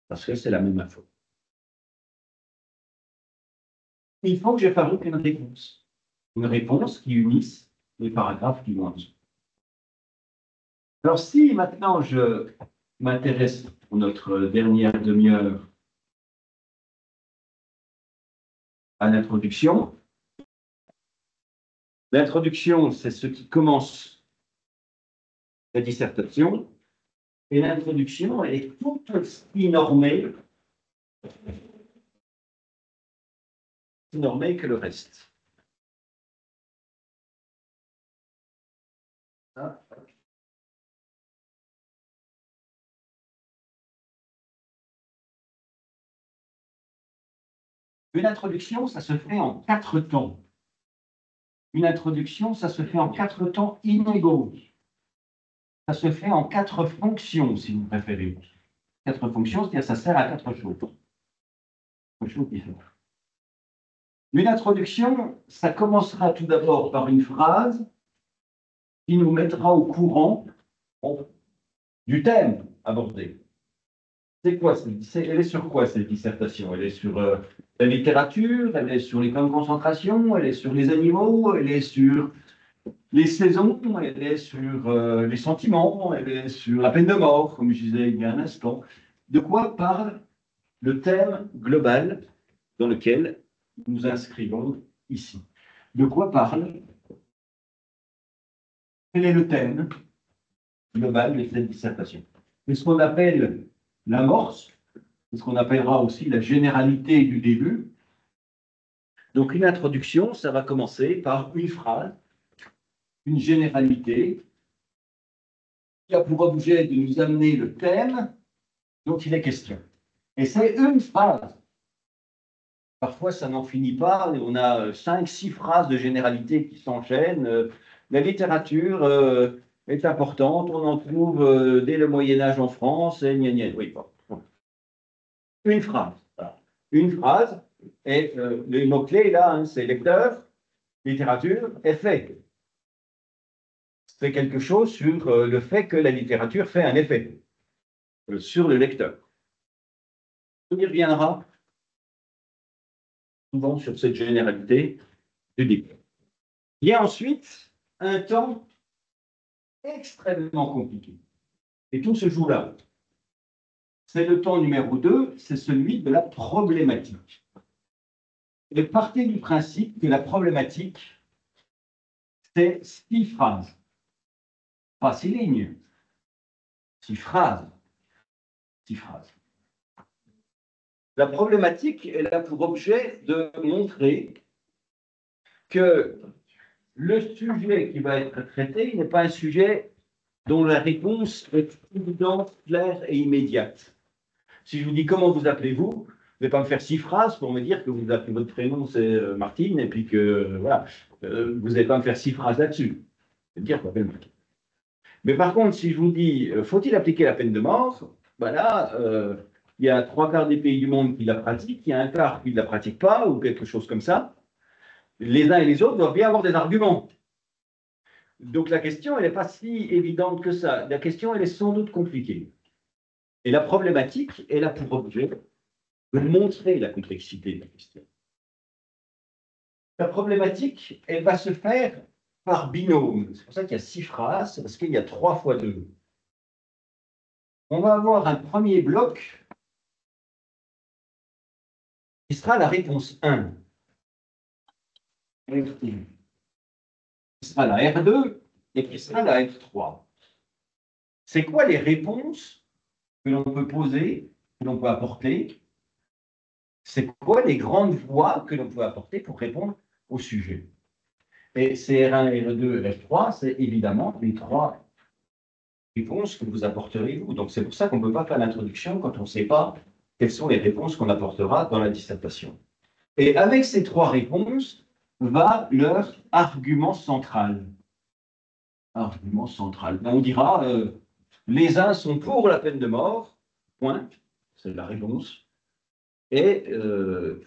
parce que c'est la même info. Il faut que je fabrique une réponse. Une réponse qui unisse les paragraphes qui vont en dessous. Alors, si maintenant je m'intéresse pour notre dernière demi-heure à l'introduction, l'introduction, c'est ce qui commence la dissertation, et l'introduction est tout aussi normée que le reste. Une introduction, ça se fait en 4 temps. Une introduction, ça se fait en 4 temps inégaux. Ça se fait en 4 fonctions, si vous préférez. 4 fonctions, c'est-à-dire ça sert à 4 choses. 4 choses différentes. Une introduction, ça commencera tout d'abord par une phrase qui nous mettra au courant du thème abordé. C'est quoi? Elle est sur quoi cette dissertation? Elle est sur la littérature, elle est sur les camps de concentration, elle est sur les animaux, elle est sur les saisons, elle est sur les sentiments, elle est sur la peine de mort, comme je disais il y a un instant. De quoi parle le thème global dans lequel nous inscrivons ici? De quoi parle? Quel est le thème global de cette dissertation? C'est ce qu'on appelle l'amorce, c'est ce qu'on appellera aussi la généralité du début. Donc une introduction, ça va commencer par une phrase, une généralité, qui a pour objet de nous amener le thème dont il est question. Et c'est une phrase. Parfois, ça n'en finit pas, et on a 5, 6 phrases de généralité qui s'enchaînent. La littérature est importante, on en trouve dès le Moyen-Âge en France, et gna gna. Oui, bon. Une phrase. Voilà. Une phrase, et les mots-clés là, hein, c'est lecteur, littérature et fait. C'est quelque chose sur le fait que la littérature fait un effet sur le lecteur. On y reviendra souvent sur cette généralité du début. Il y a ensuite un temps extrêmement compliqué. Et tout se joue là. C'est le temps numéro 2, c'est celui de la problématique. Et partez du principe que la problématique, c'est 6 phrases. Pas 6 lignes, 6 phrases. 6 phrases. La problématique, elle a pour objet de montrer que le sujet qui va être traité n'est pas un sujet dont la réponse est évidente, claire et immédiate. Si je vous dis comment vous appelez-vous, vous ne vais pas me faire 6 phrases pour me dire que vous appelez votre prénom, c'est Martine, et puis que voilà, vous n'allez pas me faire 6 phrases là-dessus. Je vais dire quoi, Martine. Mais par contre, si je vous dis, faut-il appliquer la peine de mort, ben là, il y a 3/4 des pays du monde qui la pratiquent, il y a un quart qui ne la pratique pas, ou quelque chose comme ça. Les uns et les autres doivent bien avoir des arguments. Donc la question, elle n'est pas si évidente que ça. La question, elle est sans doute compliquée. Et la problématique, elle a pour objet de montrer la complexité de la question. La problématique, elle va se faire par binôme. C'est pour ça qu'il y a 6 phrases, parce qu'il y a 3 fois 2. On va avoir un premier bloc qui sera la réponse 1. Qui sera la R2 et qui sera la R3. C'est quoi les réponses que l'on peut poser, que l'on peut apporter? C'est quoi les grandes voies que l'on peut apporter pour répondre au sujet? Et CR1, R2 et F3, c'est évidemment les 3 réponses que vous apporterez vous. Donc c'est pour ça qu'on ne peut pas faire l'introduction quand on ne sait pas quelles sont les réponses qu'on apportera dans la dissertation. Et avec ces 3 réponses va leur argument central. Argument central. On dira, les uns sont pour la peine de mort, point, c'est la réponse. Et,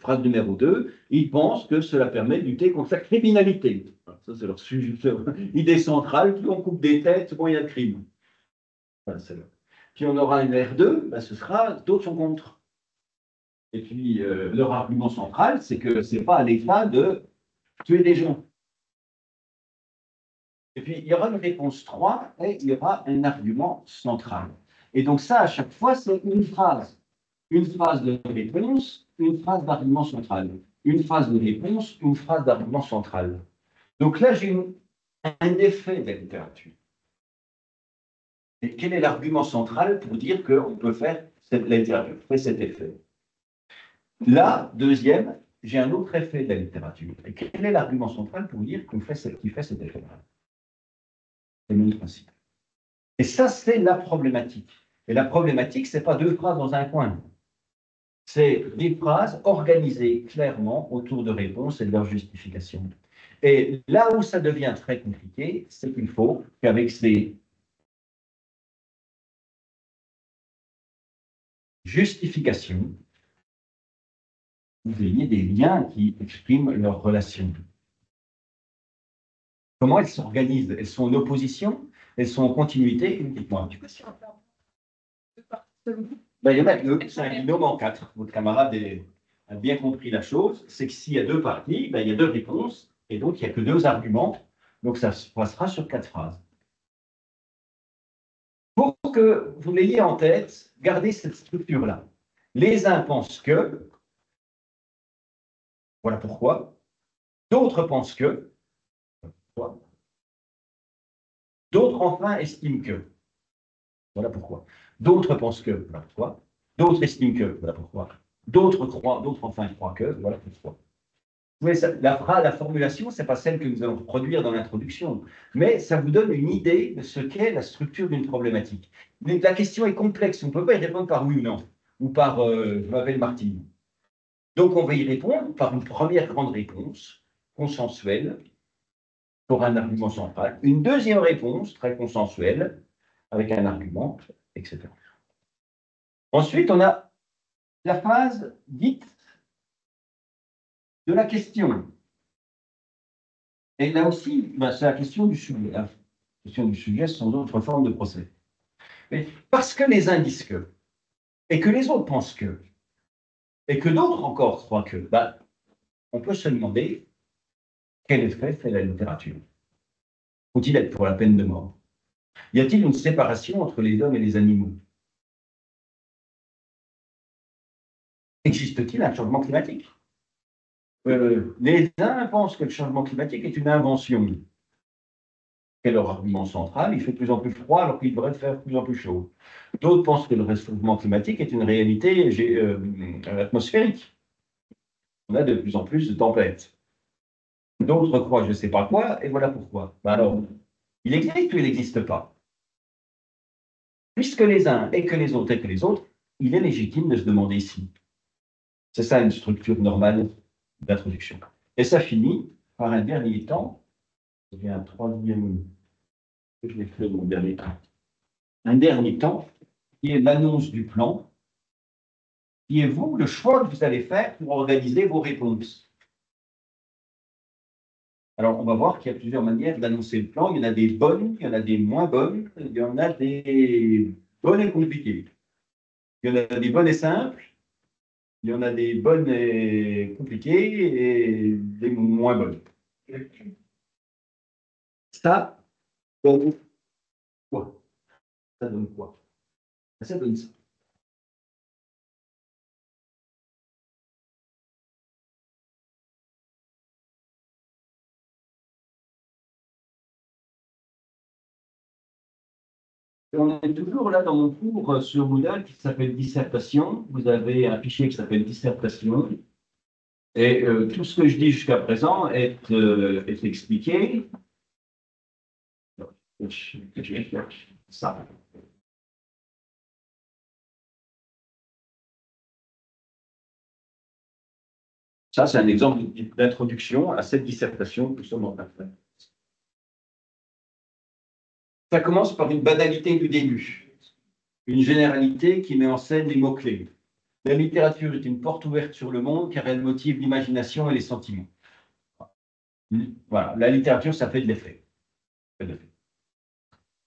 phrase numéro 2, ils pensent que cela permet de lutter contre la criminalité. Ça, c'est leur idée centrale. Plus on coupe des têtes, moins il y a de crime. Voilà, puis on aura une R2, ben, ce sera d'autres sont contre. Et puis, leur argument central, c'est que ce n'est pas à l'État de tuer des gens. Et puis, il y aura une réponse 3 et il y aura un argument central. Et donc ça, à chaque fois, c'est une phrase. Une phrase de réponse, une phrase d'argument central. Une phrase de réponse, une phrase d'argument central. Donc là, j'ai un effet de la littérature. Et quel est l'argument central pour dire qu'on peut faire la littérature fait cet effet? Là, deuxième, j'ai un autre effet de la littérature. Et quel est l'argument central pour dire qu'il fait cet effet-là? C'est le même principe. Et ça, c'est la problématique. Et la problématique, ce n'est pas 2 phrases dans un coin. C'est des phrases organisées clairement autour de réponses et de leur justification. Et là où ça devient très compliqué, c'est qu'il faut qu'avec ces justifications, vous ayez des liens qui expriment leurs relations. Comment elles s'organisent? Elles sont en opposition? Elles sont en continuité? Dites-moi. Ben, il y en a deux, c'est un binôme en 4. Votre camarade a bien compris la chose, c'est que s'il y a 2 parties, ben, il y a 2 réponses, et donc il n'y a que 2 arguments, donc ça se passera sur 4 phrases. Pour que vous l'ayez en tête, gardez cette structure-là. Les uns pensent que, voilà pourquoi, d'autres pensent que, voilà, d'autres enfin estiment que, voilà pourquoi, d'autres pensent que, voilà pourquoi, d'autres estiment que, voilà pourquoi, d'autres croient, d'autres enfin croient que, voilà pourquoi. Oui, la formulation, ce n'est pas celle que nous allons produire dans l'introduction, mais ça vous donne une idée de ce qu'est la structure d'une problématique. Mais la question est complexe, on ne peut pas y répondre par oui ou non, ou par je m'appelle Martine. Donc on va y répondre par une première grande réponse, consensuelle, pour un argument central, une deuxième réponse, très consensuelle, avec un argument, etc. Ensuite, on a la phase dite de la question. Et là aussi, ben, c'est la question du sujet. La question du sujet sans autre forme de procès. Mais parce que les uns disent que, et que les autres pensent que, et que d'autres encore croient que, ben, on peut se demander quel effet fait la littérature. Faut-il être pour la peine de mort? Y a-t-il une séparation entre les hommes et les animaux? Existe-t-il un changement climatique? Les uns pensent que le changement climatique est une invention. C'est leur argument central, il fait de plus en plus froid alors qu'il devrait faire de plus en plus chaud. D'autres pensent que le réchauffement climatique est une réalité atmosphérique. On a de plus en plus de tempêtes. D'autres croient je ne sais pas quoi, et voilà pourquoi. Ben alors, il existe ou il n'existe pas? Puisque les uns et que les autres et que les autres, il est légitime de se demander si. C'est ça une structure normale d'introduction. Et ça finit par un dernier temps. Il y a un troisième. Je l'ai fait mon dernier temps. Un dernier temps qui est l'annonce du plan, qui est vous, le choix que vous allez faire pour organiser vos réponses. Alors, on va voir qu'il y a plusieurs manières d'annoncer le plan. Il y en a des bonnes, il y en a des moins bonnes, il y en a des bonnes et compliquées. Il y en a des bonnes et simples, il y en a des bonnes et compliquées et des moins bonnes. Ça donne quoi? Ça donne quoi? Ça donne ça. Et on est toujours là dans mon cours sur Moodle qui s'appelle dissertation. Vous avez un fichier qui s'appelle dissertation. Et tout ce que je dis jusqu'à présent est expliqué. Je vais faire ça. Ça, c'est un exemple d'introduction à cette dissertation que nous sommes en train de faire. Ça commence par une banalité du début, une généralité qui met en scène les mots-clés. La littérature est une porte ouverte sur le monde car elle motive l'imagination et les sentiments. Voilà, la littérature, ça fait de l'effet.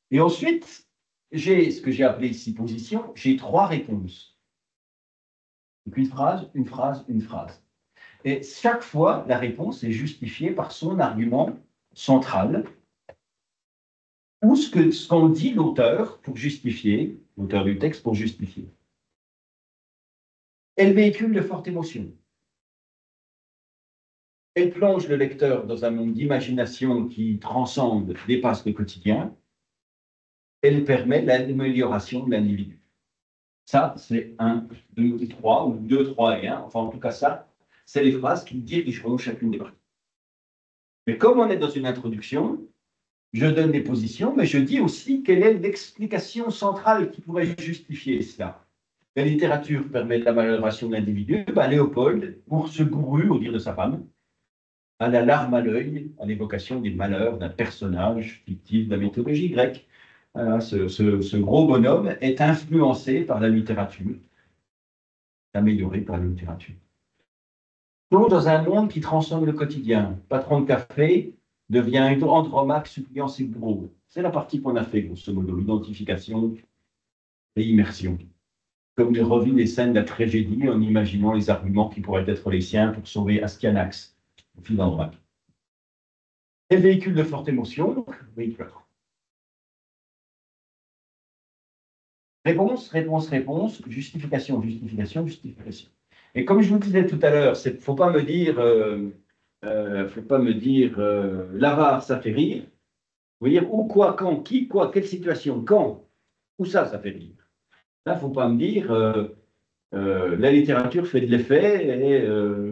Et ensuite, j'ai ce que j'ai appelé ici position, j'ai 3 réponses. Donc une phrase, une phrase, une phrase. Et chaque fois, la réponse est justifiée par son argument central, ou ce qu'en dit l'auteur pour justifier, l'auteur du texte pour justifier. Elle véhicule de fortes émotions. Elle plonge le lecteur dans un monde d'imagination qui transcende, dépasse le quotidien. Elle permet l'amélioration de l'individu. Ça, c'est 1, 2, 3, ou 2, 3 et 1. Enfin, en tout cas, ça, c'est les phrases qui dirigeront chacune des parties. Mais comme on est dans une introduction, je donne des positions, mais je dis aussi quelle est l'explication centrale qui pourrait justifier cela. La littérature permet l'amélioration de l'individu. Ben, Léopold, pour ce gourou, au dire de sa femme, a la larme à l'œil à l'évocation des malheurs d'un personnage fictif de la mythologie grecque. Ce gros bonhomme est influencé par la littérature, amélioré par la littérature. Toujours dans un monde qui transforme le quotidien. Patron de café devient Andromaque suppliant ses bourreaux. C'est la partie qu'on a fait, grosso modo, identification et immersion. Comme il revit les scènes de la tragédie en imaginant les arguments qui pourraient être les siens pour sauver Astyanax, le fils d'Andromaque. Et véhicule de forte émotion, véhicule. Réponse, réponse, réponse, justification, justification, justification. Et comme je vous disais tout à l'heure, il ne faut pas me dire, l'avare, ça fait rire. Vous voyez, où, quoi, quand, qui, quoi, quelle situation, quand, où ça fait rire. Là, il ne faut pas me dire, la littérature fait de l'effet, et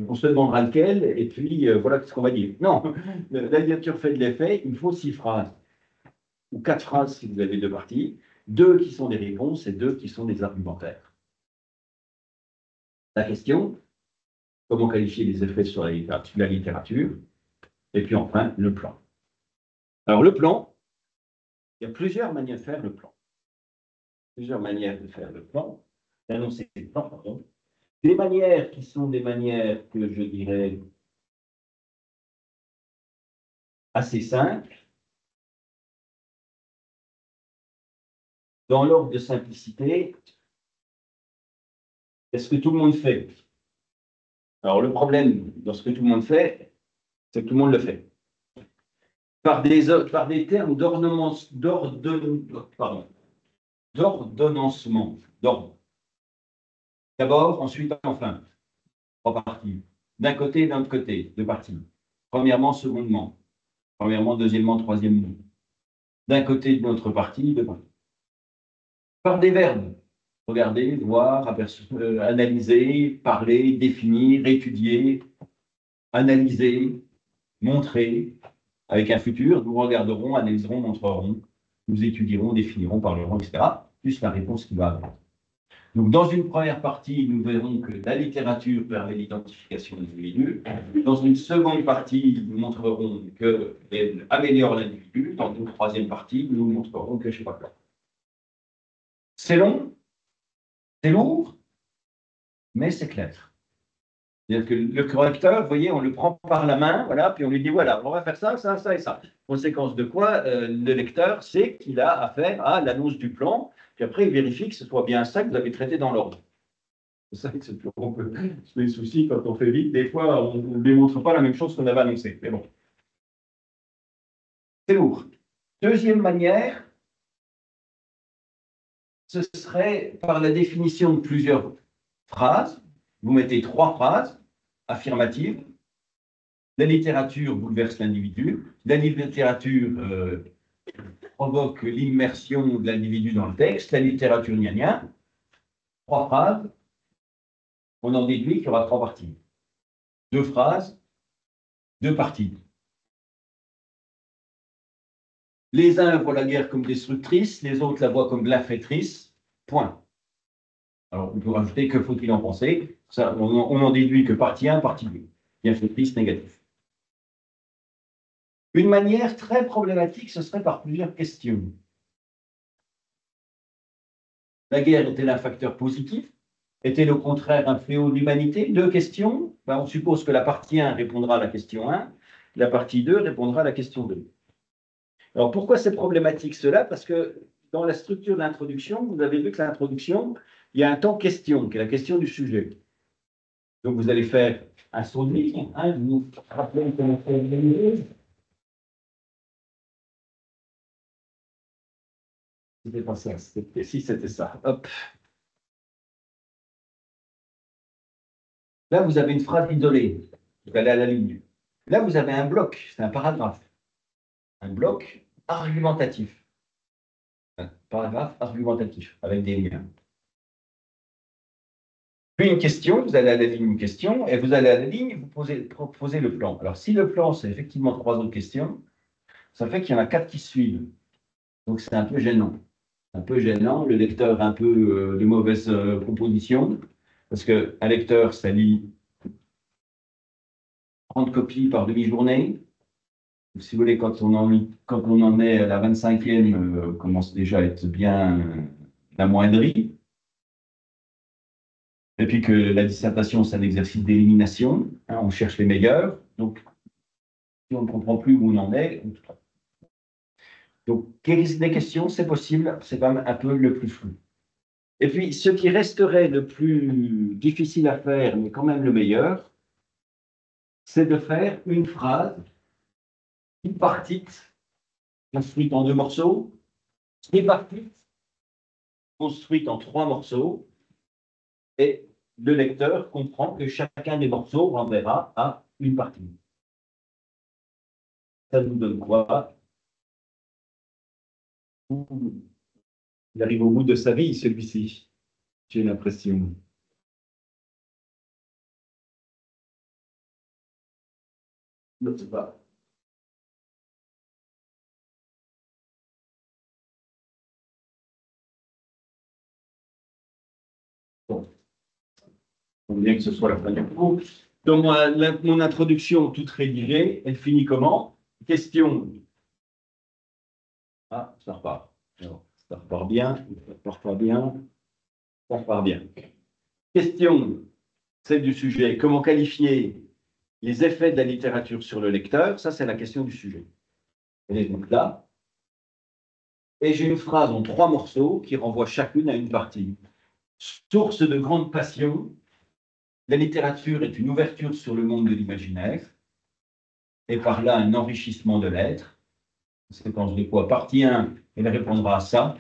on se demandera lequel, et puis voilà ce qu'on va dire. Non, la littérature fait de l'effet, il faut 6 phrases, ou 4 phrases si vous avez 2 parties, 2 qui sont des réponses et 2 qui sont des argumentaires. La question, comment qualifier les effets sur la littérature, et puis enfin, le plan. Alors le plan, il y a plusieurs manières de faire le plan. Plusieurs manières de faire le plan, d'annoncer le plan, pardon. Des manières qui sont des manières que je dirais assez simples, dans l'ordre de simplicité. Est-ce que tout le monde fait? Alors le problème dans ce que tout le monde fait, c'est que tout le monde le fait. Par des termes d'ordonnancement, d'ordre. D'abord, ensuite, enfin. 3 parties. D'un côté, d'un autre côté, 2 parties. Premièrement, secondement. Premièrement, deuxièmement, troisièmement. D'un côté, de notre partie, 2 parties. Par des verbes. Regarder, voir, analyser, parler, définir, étudier, analyser, montrer. Avec un futur, nous regarderons, analyserons, montrerons, nous étudierons, définirons, parlerons, etc. Plus la réponse qui va avec. Donc, dans une première partie, nous verrons que la littérature permet l'identification des individus. Dans une seconde partie, nous montrerons qu'elle améliore l'individu. Dans une troisième partie, nous montrerons que je ne sais pas quoi. C'est long, c'est lourd, mais c'est clair. C'est-à-dire que le correcteur, vous voyez, on le prend par la main, voilà, puis on lui dit, voilà, on va faire ça, ça, ça et ça. Conséquence de quoi, le lecteur sait qu'il a affaire à l'annonce du plan, puis après, il vérifie que ce soit bien ça que vous avez traité dans l'ordre. C'est ça que c'est toujours un peu les soucis quand on fait vite. Des fois, on ne démontre pas la même chose qu'on avait annoncé. Mais bon. C'est lourd. Deuxième manière, ce serait par la définition de plusieurs phrases. Vous mettez 3 phrases affirmatives. La littérature bouleverse l'individu. La littérature provoque l'immersion de l'individu dans le texte. La littérature gna gna. 3 phrases. On en déduit qu'il y aura 3 parties. 2 phrases, 2 parties. Les uns voient la guerre comme destructrice, les autres la voient comme bienfaitrice. Point. Alors, on peut rajouter que faut-il en penser. Ça, on en déduit que partie 1, partie 2. Bienfaitrice, négatif. Une manière très problématique, ce serait par plusieurs questions. La guerre est-elle un facteur positif? Est-elle au contraire un fléau de l'humanité? 2 questions. Ben, on suppose que la partie 1 répondra à la question 1, la partie 2 répondra à la question 2. Alors pourquoi c'est problématique cela? Parce que dans la structure de l'introduction, vous avez vu que l'introduction, il y a un temps question, qui est la question du sujet. Donc vous allez faire un saut de ligne, vous vous rappelez comment c'est organisé? C'était pas ça, si c'était ça. Hop. Là, vous avez une phrase isolée. Vous allez à la ligne. Là, vous avez un bloc, c'est un paragraphe. Un bloc argumentatif. Un paragraphe argumentatif, avec des liens. Puis une question, vous allez à la ligne une question, et vous allez à la ligne, vous proposez le plan. Alors, si le plan, c'est effectivement 3 autres questions, ça fait qu'il y en a 4 qui suivent. Donc, c'est un peu gênant. Un peu gênant, le lecteur a un peu de mauvaise composition, parce qu'un lecteur, ça lit 30 copies par demi-journée. Si vous voulez, quand on en est à la 25e, commence déjà à être bien amoindri. Et puis que la dissertation, c'est un exercice d'élimination. Hein, on cherche les meilleurs. Donc, si on ne comprend plus où on en est. Donc, des questions, c'est possible. C'est quand même un peu le plus flou. Et puis, ce qui resterait le plus difficile à faire, mais quand même le meilleur, c'est de faire une phrase bipartite, construite en 2 morceaux, tripartite, construite en 3 morceaux, et le lecteur comprend que chacun des morceaux renverra à une partie. Ça nous donne quoi? Il arrive au bout de sa vie, celui-ci. J'ai l'impression. Je ne sais pas. Bon. Il faut bien que ce soit la fin du cours. Donc, mon introduction toute rédigée, elle finit comment? Question. Ah, ça repart. Alors, ça repart bien, ça repart pas bien, ça repart bien. Question, celle du sujet. Comment qualifier les effets de la littérature sur le lecteur? Ça, c'est la question du sujet. Elle est donc là. Et j'ai une phrase en 3 morceaux qui renvoie chacune à une partie. Source de grande passion, la littérature est une ouverture sur le monde de l'imaginaire et par là un enrichissement de l'être. Séquence de quoi? Partie 1, elle répondra à ça.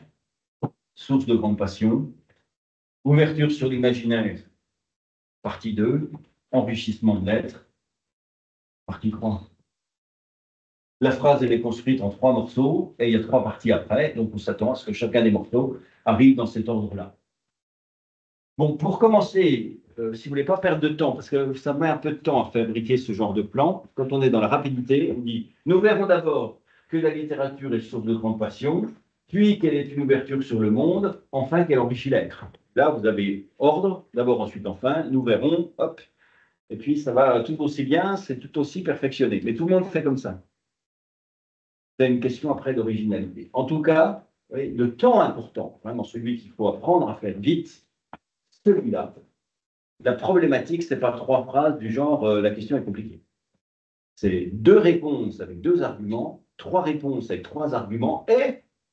Source de grande passion. Ouverture sur l'imaginaire. Partie 2, enrichissement de l'être. Partie 3. La phrase, elle est construite en 3 morceaux et il y a 3 parties après. Donc, on s'attend à ce que chacun des morceaux arrive dans cet ordre-là. Bon, pour commencer, si vous voulez pas perdre de temps, parce que ça met un peu de temps à fabriquer ce genre de plan, quand on est dans la rapidité, on dit, nous verrons d'abord que la littérature est source de grande passion, puis qu'elle est une ouverture sur le monde, enfin qu'elle enrichit l'être. Là, vous avez ordre, d'abord, ensuite, enfin, nous verrons, hop, et puis ça va tout aussi bien, c'est tout aussi perfectionné. Mais tout le monde fait comme ça. C'est une question après d'originalité. En tout cas, oui, le temps important, vraiment celui qu'il faut apprendre à faire vite, celui-là. La problématique, ce n'est pas 3 phrases du genre la question est compliquée. C'est 2 réponses avec 2 arguments, 3 réponses avec 3 arguments,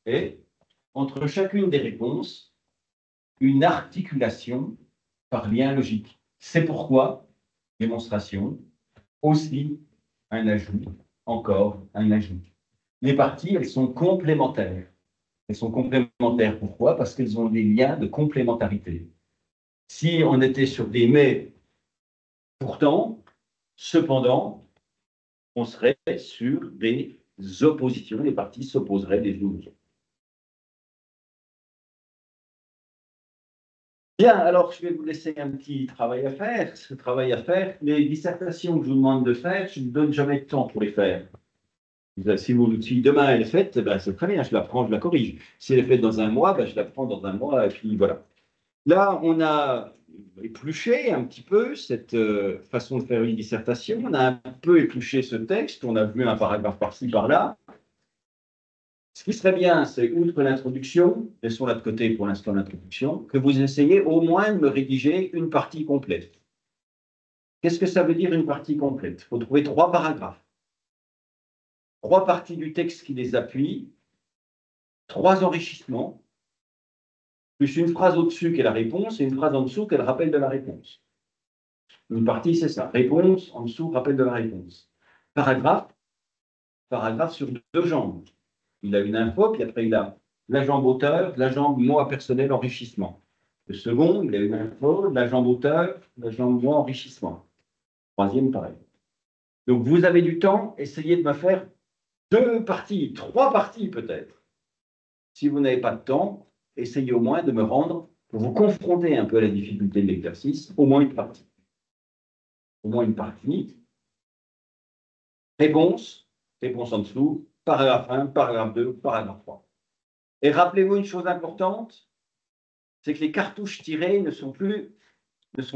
et entre chacune des réponses, une articulation par lien logique. C'est pourquoi, démonstration, aussi un ajout, encore un ajout. Les parties, elles sont complémentaires. Elles sont complémentaires. Pourquoi? Parce qu'elles ont des liens de complémentarité. Si on était sur des mais, pourtant, cependant, on serait sur des oppositions. Les parties s'opposeraient les unes aux autres. Bien, alors je vais vous laisser un petit travail à faire. Ce travail à faire, les dissertations que je vous demande de faire, je ne vous donne jamais de temps pour les faire. Si demain elle est faite, ben, c'est très bien, je la prends, je la corrige. Si elle est faite dans un mois, ben, je la prends dans un mois, et puis voilà. Là, on a épluché un petit peu cette façon de faire une dissertation. On a un peu épluché ce texte, on a vu un paragraphe par-ci, par-là. Ce qui serait bien, c'est, outre l'introduction, laissons-la de côté pour l'instant l'introduction, que vous essayiez au moins de me rédiger une partie complète. Qu'est-ce que ça veut dire une partie complète? Il faut trouver 3 paragraphes. 3 parties du texte qui les appuient, 3 enrichissements, plus une phrase au-dessus qui est la réponse et une phrase en dessous qui est le rappel de la réponse. Une partie, c'est ça. Réponse, en dessous, rappel de la réponse. Paragraphe, paragraphe sur 2 jambes. Il a une info, puis après il a la jambe auteur, la jambe moi personnel enrichissement. Le second, il a une info, la jambe auteur, la jambe moi enrichissement. Troisième, pareil. Donc vous avez du temps, essayez de me faire 2 parties, 3 parties peut-être. Si vous n'avez pas de temps, essayez au moins de me rendre, pour vous confronter un peu à la difficulté de l'exercice, au moins une partie. Au moins une partie. Réponse, réponse en dessous, paragraphe 1, paragraphe 2, paragraphe 3. Et rappelez-vous une chose importante, c'est que les cartouches tirées ne sont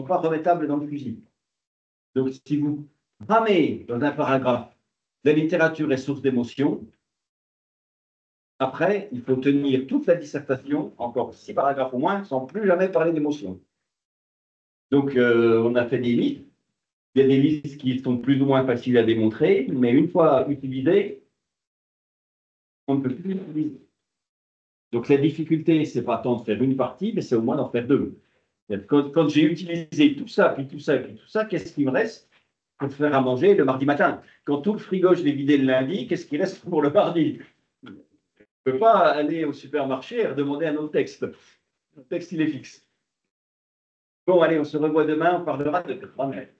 pas remettables dans le fusil. Donc, si vous ramez dans un paragraphe la littérature est source d'émotion, après, il faut tenir toute la dissertation, encore 6 paragraphes au moins, sans plus jamais parler d'émotion. Donc, on a fait des listes. Il y a des listes qui sont plus ou moins faciles à démontrer, mais une fois utilisées, on ne peut plus les utiliser. Donc, la difficulté, ce n'est pas tant de faire une partie, mais c'est au moins d'en faire 2. Quand j'ai utilisé tout ça, puis tout ça, puis tout ça, qu'est-ce qui me reste pour faire à manger le mardi matin? Quand tout le frigo, je l'ai vidé le lundi, qu'est-ce qui reste pour le mardi? Je ne peux pas aller au supermarché et redemander un autre texte. Le texte, il est fixe. Bon, allez, on se revoit demain, on parlera de grammaire.